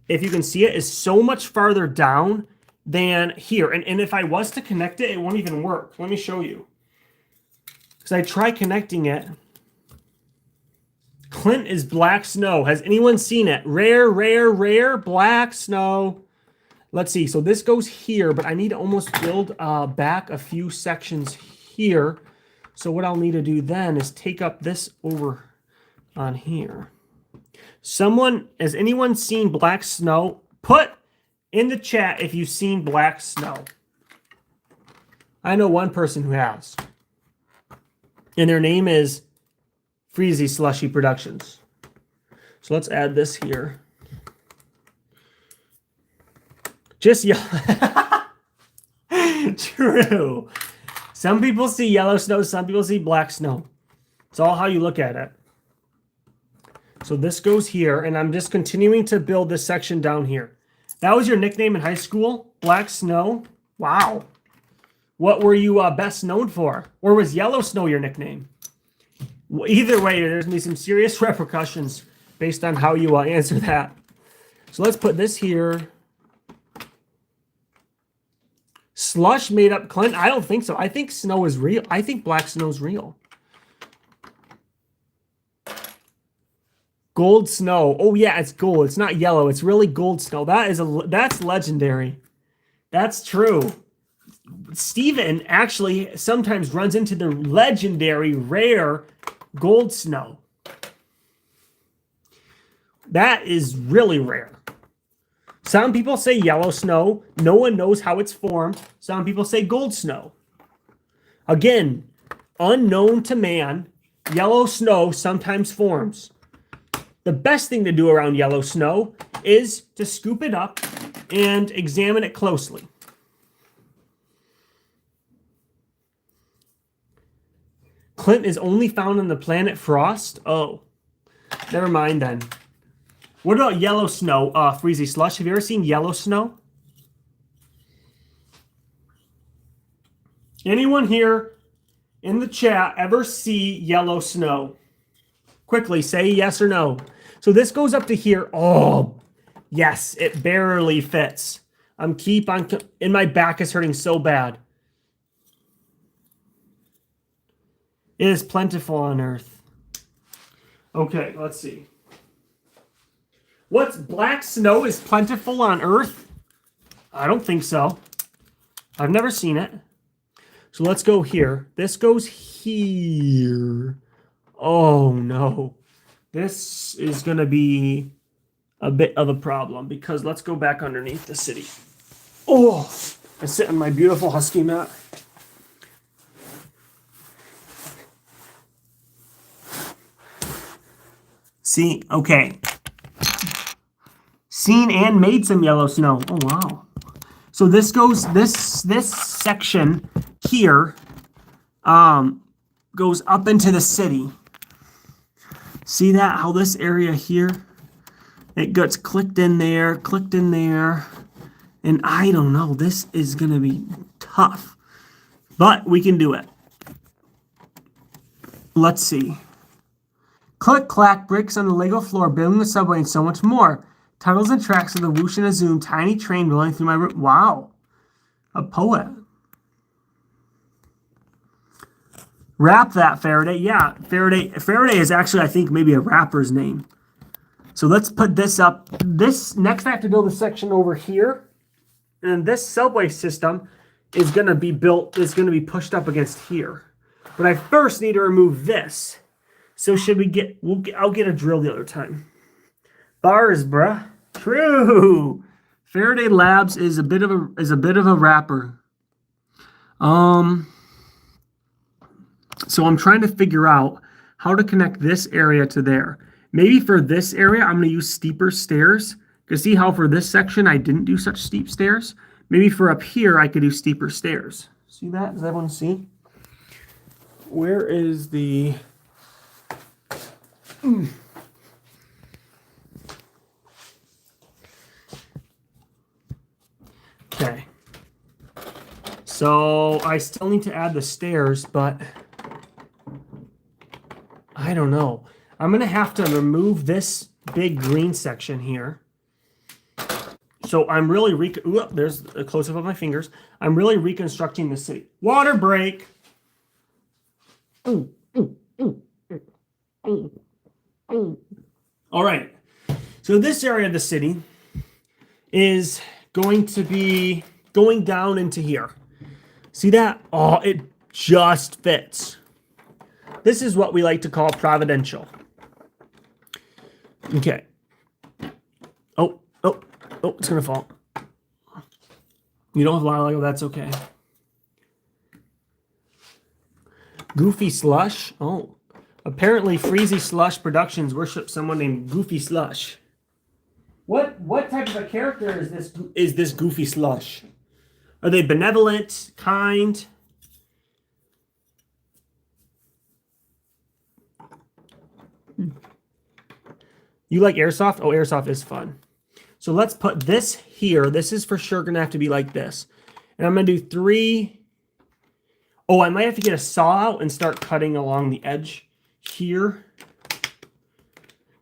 if you can see it, is so much farther down than here. And if I was to connect it, it won't even work. Let me show you. Because I tried connecting it. Clint is black snow. Has anyone seen it? Rare, rare, rare black snow. Let's see. So this goes here, but I need to almost build back a few sections here. So what I'll need to do then is take up this over on here. Has anyone seen black snow? Put in the chat if you've seen black snow. I know one person who has. And their name is Freezy Slushy Productions. So let's add this here. Just yellow. True. Some people see yellow snow, some people see black snow. It's all how you look at it. So this goes here, and I'm just continuing to build this section down here. That was your nickname in high school? Black Snow? Wow. What were you best known for? Or was Yellow Snow your nickname? Either way, there's going to be some serious repercussions based on how you answer that. So let's put this here. Slush made up Clint? I don't think so. I think Snow is real. I think Black Snow's real. Gold Snow. Oh yeah, it's gold. It's not yellow. It's really Gold Snow. That's legendary. That's true. Steven actually sometimes runs into the legendary rare Gold Snow. That is really rare. Some people say yellow snow. No one knows how it's formed. Some people say gold snow. Again, unknown to man, yellow snow sometimes forms. The best thing to do around yellow snow is to scoop it up and examine it closely. Clint is only found on the planet Frost? Oh, never mind then. What about yellow snow, Freezy Slush? Have you ever seen yellow snow? Anyone here in the chat ever see yellow snow? Quickly, say yes or no. So this goes up to here. Oh, yes, it barely fits. And my back is hurting so bad. It is plentiful on Earth. Okay, let's see. What's black snow is plentiful on Earth? I don't think so. I've never seen it. So let's go here. This goes here. Oh no. This is going to be a bit of a problem because let's go back underneath the city. Oh, I sit on my beautiful husky mat. See, okay. Seen and made some yellow snow. Oh wow. So this goes this section here goes up into the city. See that how this area here it gets clicked in there, and I don't know, this is going to be tough. But we can do it. Let's see. Click clack bricks on the Lego floor, building the subway and so much more. Tunnels and tracks of the whoosh and a zoom, tiny train rolling through my room. Wow. A poet. Rap that, Faraday. Yeah, Faraday is actually, I think, maybe a rapper's name. So let's put this up. This next I have to build a section over here. And this subway system is going to be built, is going to be pushed up against here. But I first need to remove this. So should we get, I'll get a drill the other time. Bars, bruh. True. Faraday Labs is a bit of a rapper. So I'm trying to figure out how to connect this area to there. Maybe for this area, I'm going to use steeper stairs. Because see how for this section, I didn't do such steep stairs? Maybe for up here, I could do steeper stairs. See that? Does everyone see? Where is the... Okay. So I still need to add the stairs, but I don't know. I'm going to have to remove this big green section here. So I'm really there's a close-up of my fingers. I'm really reconstructing the city. Water break. All right. So this area of the city is going to be going down into here. See that? Oh, it just fits. This is what we like to call providential. Okay. Oh, it's going to fall. You don't have a lot of Lego, that's okay. Goofy Slush? Oh. Apparently Freezy Slush Productions worship someone named Goofy Slush. What type of a character is this Goofy Slush? Are they benevolent, kind? You like Airsoft? Oh, Airsoft is fun. So let's put this here. This is for sure going to have to be like this. And I'm going to do 3. Oh, I might have to get a saw out and start cutting along the edge here.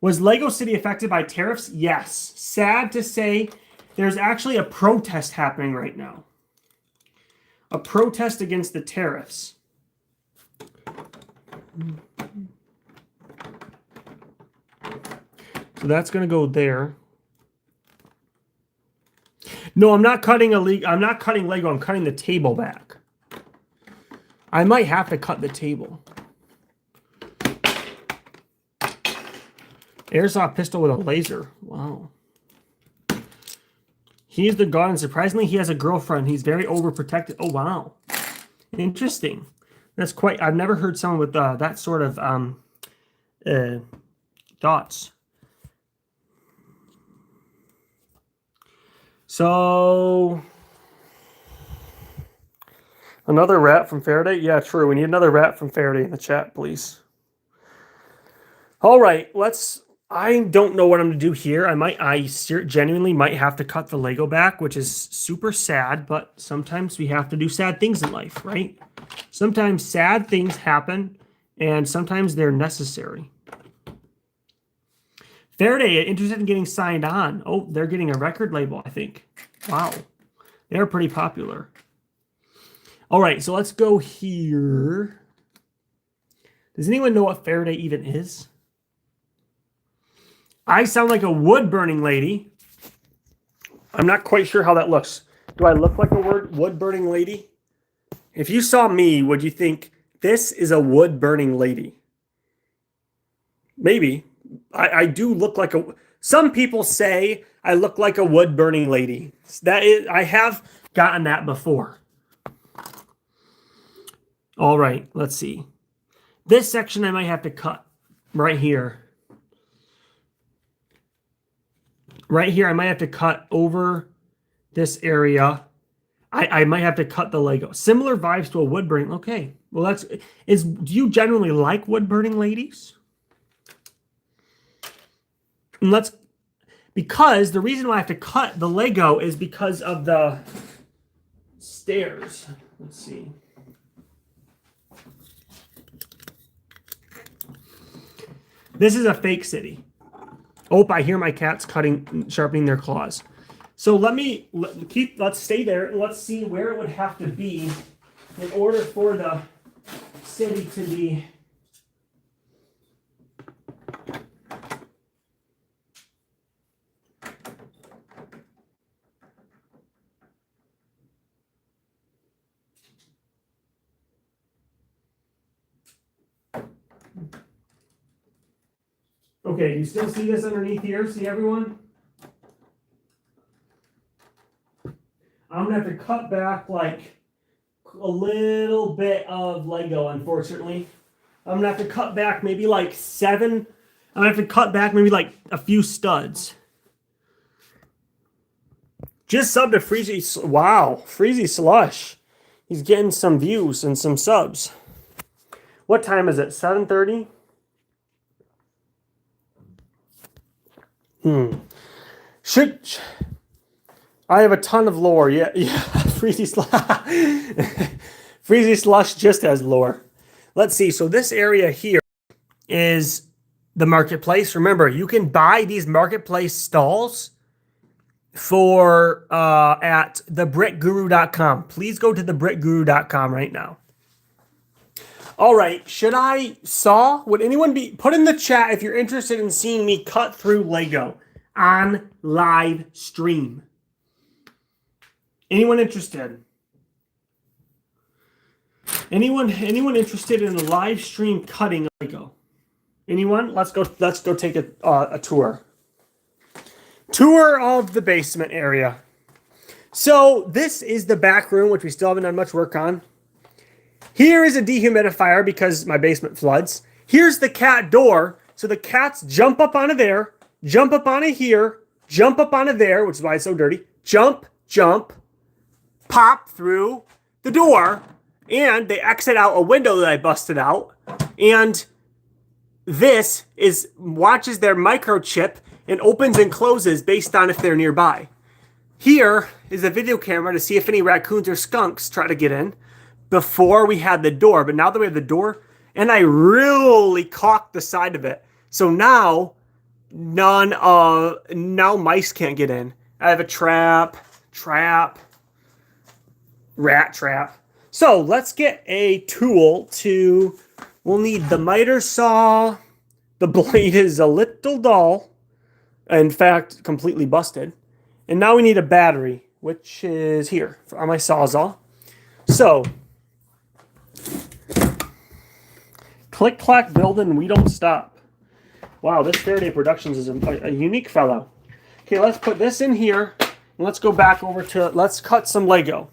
Was Lego City affected by tariffs? Yes. Sad to say, there's actually a protest happening right now. A protest against the tariffs. So that's going to go there. No, I'm not cutting I'm not cutting Lego. I'm cutting the table back. I might have to cut the table. Airsoft pistol with a laser. Wow. He's the god, and surprisingly, he has a girlfriend. He's very overprotected. Oh, wow. Interesting. That's quite... I've never heard someone with that sort of thoughts. So... Another rat from Faraday? Yeah, true. We need another rat from Faraday in the chat, please. All right, let's... I don't know what I'm going to do here. I genuinely might have to cut the Lego back, which is super sad, but sometimes we have to do sad things in life, right? Sometimes sad things happen, and sometimes they're necessary. Faraday, interested in getting signed on. Oh, they're getting a record label, I think. Wow. They're pretty popular. All right, so let's go here. Does anyone know what Faraday even is? I sound like a wood-burning lady. I'm not quite sure how that looks. Do I look like a wood-burning lady? If you saw me, would you think this is a wood-burning lady? Maybe. I do look like a... Some people say I look like a wood-burning lady. I have gotten that before. All right, let's see. This section I might have to cut right here. Right here, I might have to cut over this area. I might have to cut the Lego. Similar vibes to a wood burning. Okay, well do you generally like wood burning, ladies? And because the reason why I have to cut the Lego is because of the stairs. Let's see. This is a fake city. Oh, I hear my cats sharpening their claws. So let's stay there. Let's see where it would have to be in order for the city to be. Okay, do you still see this underneath here? See everyone? I'm going to have to cut back like a little bit of Lego, unfortunately. I'm going to have to cut back maybe like 7. I'm going to have to cut back maybe like a few studs. Just sub to Freezy. Wow, Freezy Slush. He's getting some views and some subs. What time is it? 7:30? I have a ton of lore. Yeah. Freezy Slush just has lore. Let's see. So this area here is the marketplace. Remember, you can buy these marketplace stalls for at thebrickguru.com. Please go to thebrickguru.com right now. All right. Should I saw? Would anyone put in the chat if you're interested in seeing me cut through Lego on live stream? Anyone interested? Anyone interested in a live stream cutting Lego? Anyone? Let's go take a tour. Tour of the basement area. So this is the back room, which we still haven't done much work on. Here is a dehumidifier because my basement floods. Here's the cat door. So the cats jump up onto there, jump up onto here, jump up onto there, which is why it's so dirty. Jump, pop through the door, and they exit out a window that I busted out. And this watches their microchip and opens and closes based on if they're nearby. Here is a video camera to see if any raccoons or skunks try to get in before we had the door. But now that we have the door, and I really caulked the side of it. So now now mice can't get in. I have a rat trap. So let's get a tool we'll need the miter saw. The blade is a little dull. In fact, completely busted. And now we need a battery, which is here on my Sawzall. So, click, clack, build, and we don't stop. Wow, this Faraday Productions is a unique fellow. Okay, let's put this in here. And let's go back over to, let's cut some Lego.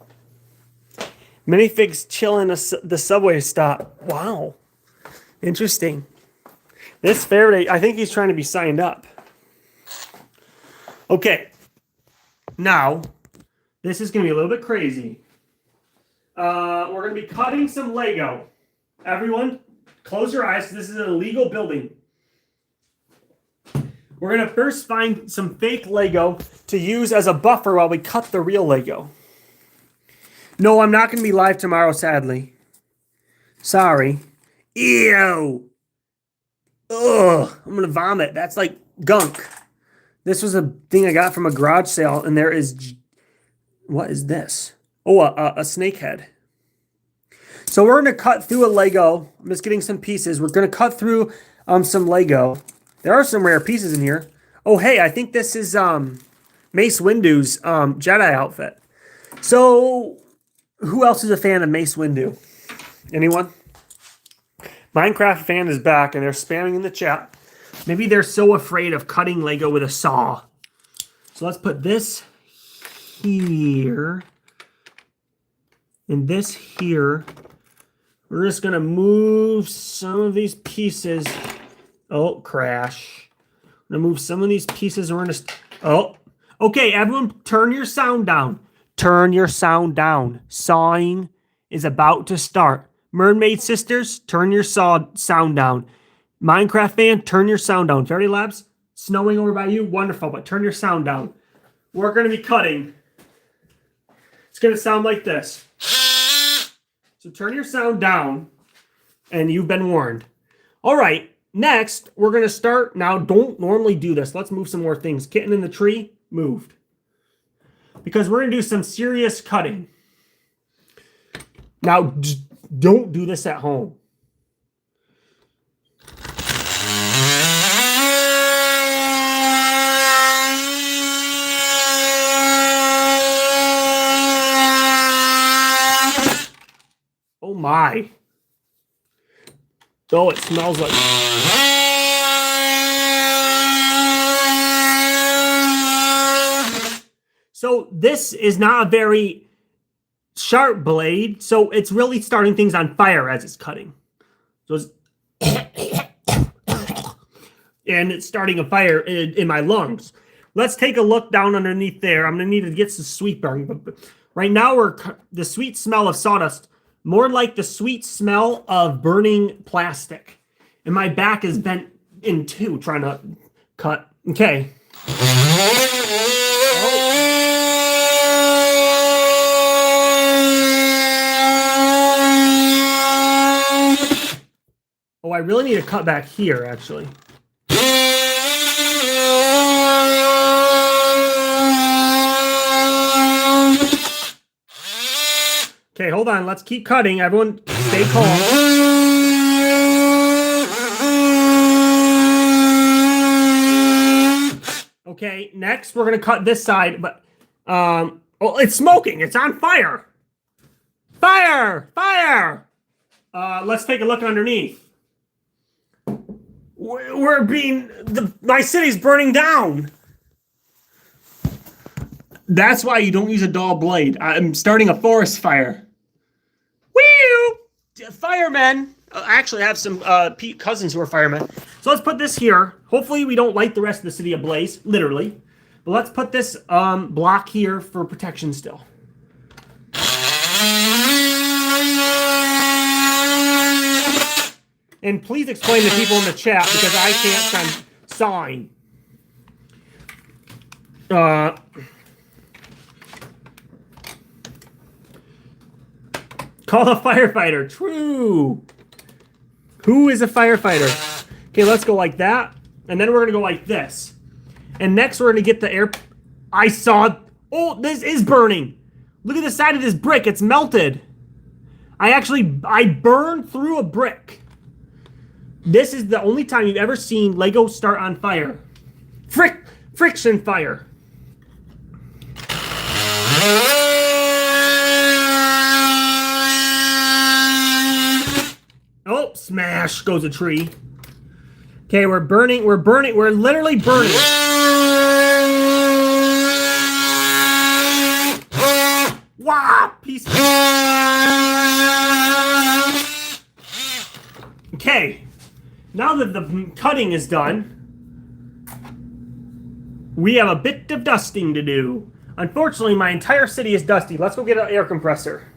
Minifig's chilling the subway stop. Wow. Interesting. This Faraday, I think he's trying to be signed up. Okay. Now, this is going to be a little bit crazy. We're going to be cutting some Lego. Everyone, close your eyes. This is an illegal building. We're going to first find some fake Lego to use as a buffer while we cut the real Lego. No, I'm not going to be live tomorrow, sadly. Sorry. Ew. Ugh. I'm going to vomit. That's like gunk. This was a thing I got from a garage sale, and there is... What is this? Oh, a snake head. So we're going to cut through a Lego. I'm just getting some pieces. We're going to cut through some Lego. There are some rare pieces in here. Oh, hey, I think this is Mace Windu's Jedi outfit. So, who else is a fan of Mace Windu? Anyone? Minecraft fan is back, and they're spamming in the chat. Maybe they're so afraid of cutting Lego with a saw. So let's put this here. And this here. We're just going to move some of these pieces. Oh, crash. I'm going to move some of these pieces. And we're going to... Oh. Okay, everyone, turn your sound down. Turn your sound down. Sawing is about to start. Mermaid Sisters, turn your sound down. Minecraft fan, turn your sound down. Faraday Labs, snowing over by you, wonderful, but turn your sound down. We're going to be cutting. It's going to sound like this. So turn your sound down, and you've been warned. All right, next, we're going to start. Now, don't normally do this. Let's move some more things. Kitten in the tree, moved. Because we're going to do some serious cutting. Now, don't do this at home. Oh my. Oh, it smells like... So this is not a very sharp blade, so it's really starting things on fire as it's cutting. So it's... and it's starting a fire in my lungs. Let's take a look down underneath there. I'm going to need to get some sweeper. But right now, the sweet smell of sawdust, more like the sweet smell of burning plastic. And my back is bent in two trying to cut. Okay. Oh, I really need to cut back here, actually. Okay, hold on. Let's keep cutting. Everyone stay calm. Okay, next we're going to cut this side, but oh, it's smoking. It's on fire. Fire! Fire! Let's take a look underneath. My city's burning down. That's why you don't use a dull blade. I'm starting a forest fire. Woo! Firemen. I actually have some cousins who are firemen. So let's put this here. Hopefully we don't light the rest of the city ablaze, literally. But let's put this block here for protection still. And please explain to people in the chat because I can't send sawing. Call a firefighter. True. Who is a firefighter? Okay, let's go like that. And then we're going to go like this. And next we're going to get the air. I saw. Oh, this is burning. Look at the side of this brick. It's melted. I burned through a brick. This is the only time you've ever seen Lego start on fire. Friction fire. Oh, smash goes a tree. Okay, we're literally burning. Wow, piece of... Okay, now that the cutting is done, we have a bit of dusting to do. Unfortunately, my entire city is dusty. Let's go get an air compressor.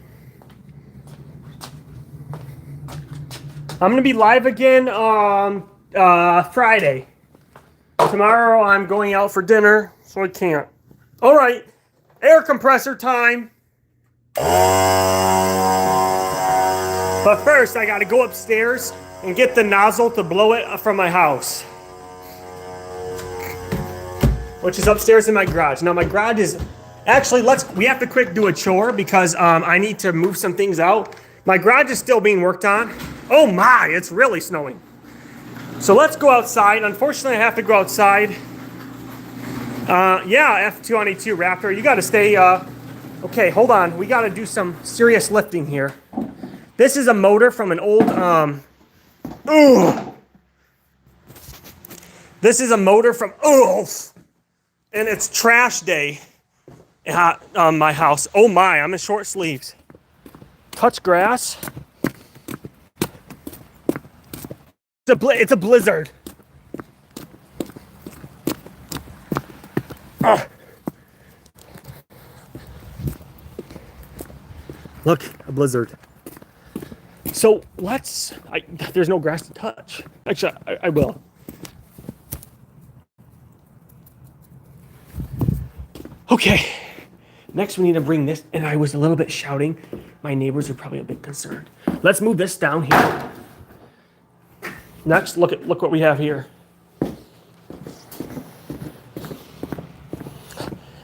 I'm going to be live again on Friday. Tomorrow I'm going out for dinner, so I can't. All right, air compressor time. But first, I got to go upstairs and get the nozzle to blow it from my house, which is upstairs in my garage. Now, my garage is... Actually, we have to quick do a chore because I need to move some things out. My garage is still being worked on. Oh my, it's really snowing. So let's go outside. Unfortunately, I have to go outside. Yeah, F292 Raptor, you got to stay... Okay, hold on. We got to do some serious lifting here. This is a motor from an old... This is a motor from... And it's trash day at my house. Oh my, I'm in short sleeves. Touch grass. It's a blizzard. Look, a blizzard. So there's no grass to touch. Actually, I will. Okay, next we need to bring this, and I was a little bit shouting. My neighbors are probably a bit concerned. Let's move this down here. Next, look what we have here.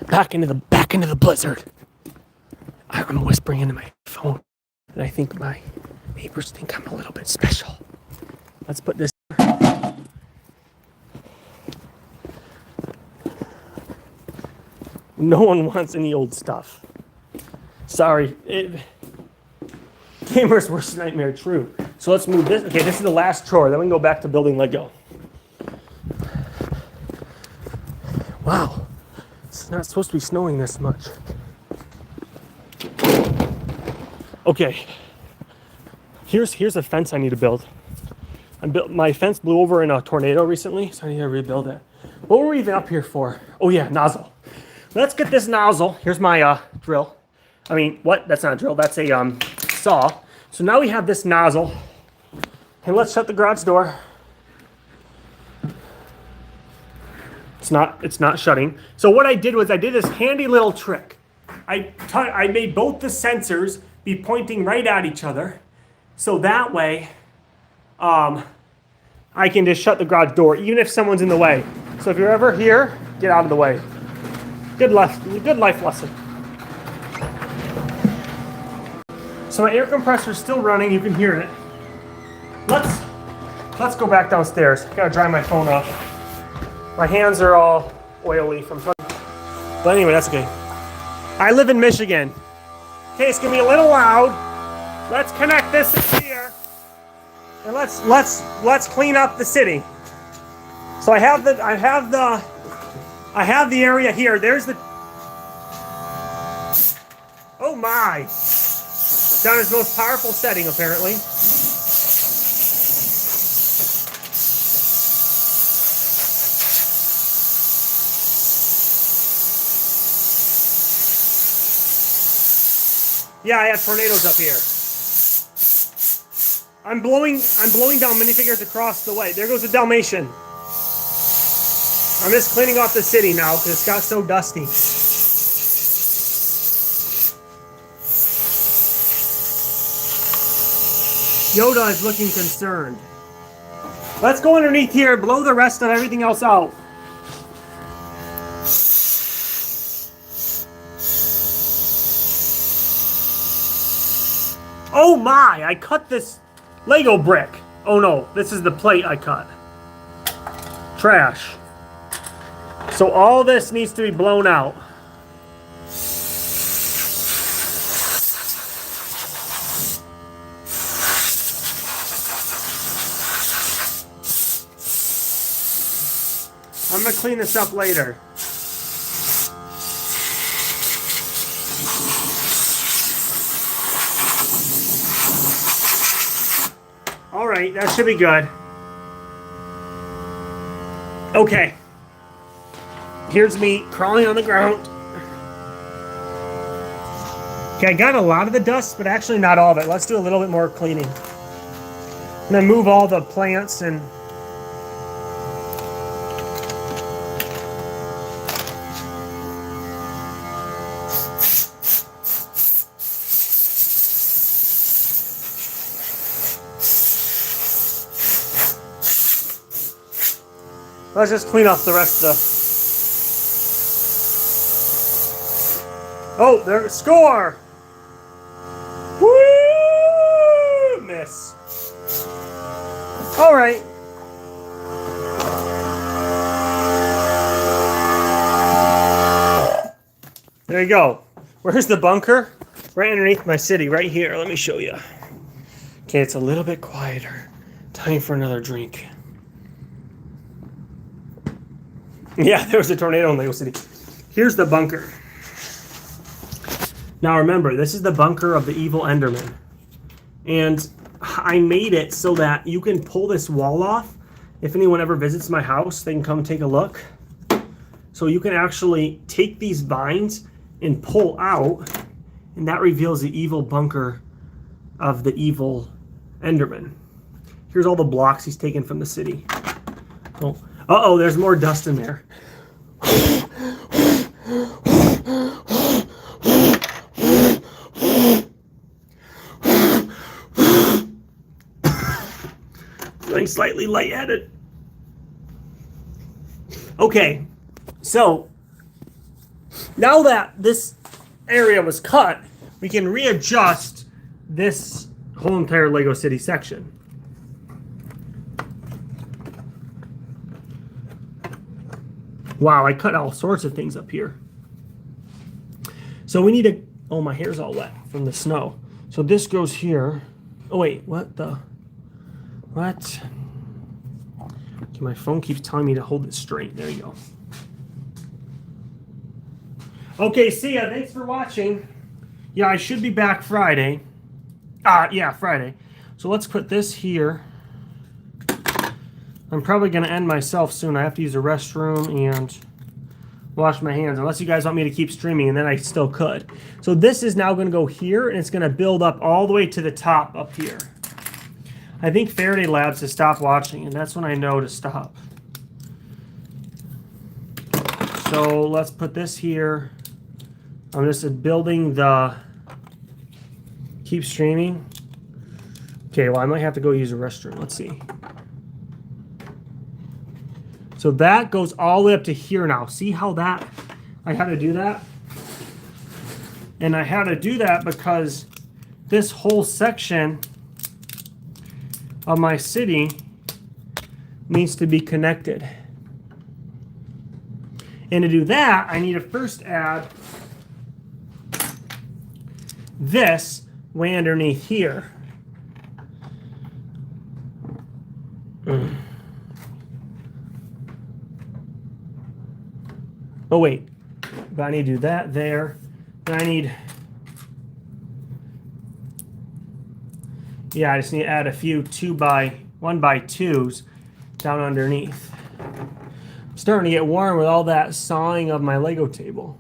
Back into the blizzard. I'm whispering into my phone, and I think my neighbors think I'm a little bit special. Let's put this. No one wants any old stuff. Sorry. Gamer's worst nightmare, true. So let's move this. Okay, this is the last chore. Then we can go back to building Lego. Wow. It's not supposed to be snowing this much. Okay. Here's a fence I need to build. My fence blew over in a tornado recently, so I need to rebuild it. What were we even up here for? Oh yeah, nozzle. Let's get this nozzle. Here's my drill. I mean, what? That's not a drill. That's a saw. So now we have this nozzle. And let's shut the garage door. It's not shutting. So what I did was I did this handy little trick. I made both the sensors be pointing right at each other. So that way, I can just shut the garage door, even if someone's in the way. So if you're ever here, get out of the way. Good life lesson. So my air compressor is still running. You can hear it. Let's go back downstairs. Gotta dry my phone off. My hands are all oily from touching. But anyway, that's okay. I live in Michigan. Okay, it's gonna be a little loud. Let's connect this here, and let's clean up the city. So I have the area here. There's the... Oh my! It's on its most powerful setting, apparently. Yeah, I have tornadoes up here. I'm blowing down minifigures across the way. There goes a Dalmatian. I'm just cleaning off the city now because it's got so dusty. Yoda is looking concerned. Let's go underneath here, blow the rest of everything else out. Oh my, I cut this Lego brick. Oh no, this is the plate I cut. Trash. So all this needs to be blown out. I'm gonna clean this up later. All right, that should be good. Okay. Here's me crawling on the ground. Okay, I got a lot of the dust, but actually not all of it. Let's do a little bit more cleaning. I'm gonna move all the plants and let's just clean off the rest of the... Oh, there, score! Woo! Miss. All right. There you go. Where's the bunker? Right underneath my city, right here. Let me show you. Okay, it's a little bit quieter. Time for another drink. Yeah, there was a tornado in Lego City. Here's the bunker. Now remember, this is the bunker of the evil Enderman. And I made it so that you can pull this wall off. If anyone ever visits my house, they can come take a look. So you can actually take these vines and pull out, and that reveals the evil bunker of the evil Enderman. Here's all the blocks he's taken from the city. Oh, uh-oh, there's more dust in there. Feeling slightly lightheaded. Okay, so now that this area was cut, we can readjust this whole entire Lego City section. Wow, I cut all sorts of things up here. So we need to... Oh, my hair's all wet from the snow. So this goes here. Oh, wait, what the... What? Okay, my phone keeps telling me to hold it straight. There you go. Okay, see ya. Thanks for watching. Yeah, I should be back Friday. Yeah, Friday. So let's put this here. I'm probably going to end myself soon. I have to use a restroom and wash my hands, unless you guys want me to keep streaming, and then I still could. So this is now going to go here, and it's going to build up all the way to the top up here. I think Faraday Labs has stopped watching, and that's when I know to stop. So let's put this here. I'm just building the... Keep streaming. Okay, well, I might have to go use a restroom. Let's see. So that goes all the way up to here now. See how that... I had to do that? And I had to do that because this whole section of my city needs to be connected. And to do that, I need to first add this way underneath here. Oh wait, but I need to do that there. Then I need... Yeah, I just need to add a few 1x2s down underneath. I'm starting to get warm with all that sawing of my Lego table.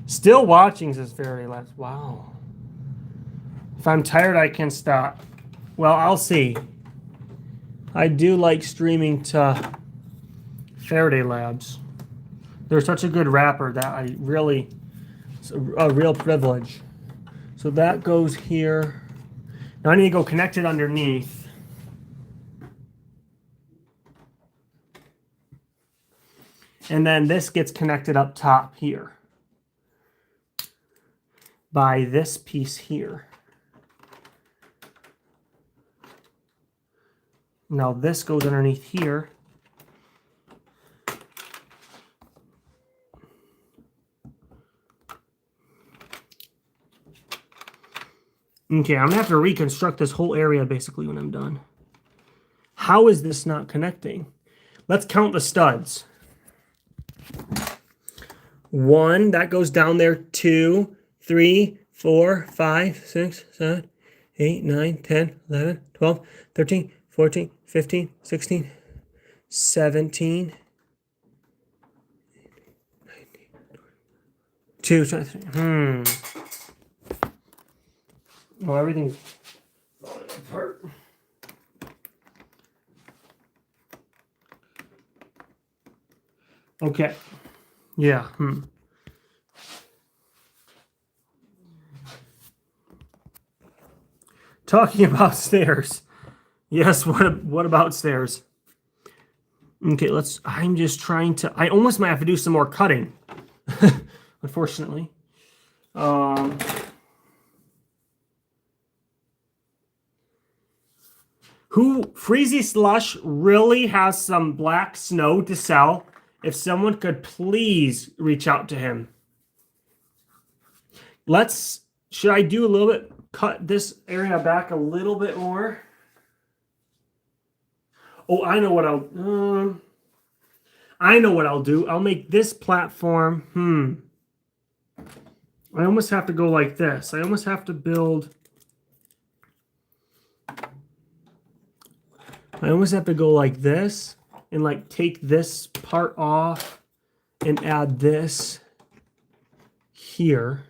Still watching, says Faraday Labs. Wow. If I'm tired, I can stop. Well, I'll see. I do like streaming to Faraday Labs. They're such a good wrapper that I really, it's a real privilege. So that goes here. Now I need to go connect it underneath. And then this gets connected up top here by this piece here. Now this goes underneath here. Okay, I'm gonna have to reconstruct this whole area basically when I'm done. How is this not connecting? Let's count the studs. 1, that goes down there. 2, 3, 4, 5, 6, 7, 8, 9, 10, 11, 12, 13, 14, 15, 16, 17, 2, 3. Well, everything's falling apart. Okay. Yeah. Talking about stairs. Yes, what about stairs? Okay, I'm just trying to, I almost might have to do some more cutting. Unfortunately. Freezy Slush really has some black snow to sell. If someone could please reach out to him. Should I do a little bit, cut this area back a little bit more? Oh, I know what I'll do. I'll make this platform, I almost have to go like this. I almost have to build, I almost have to go like this and like take this part off and add this here.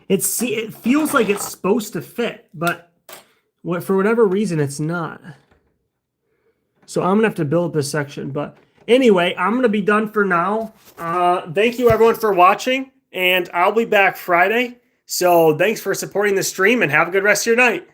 It feels like it's supposed to fit, but for whatever reason, it's not. So I'm gonna have to build this section. But anyway, I'm gonna be done for now. Thank you everyone for watching, and I'll be back Friday. So thanks for supporting the stream, and have a good rest of your night.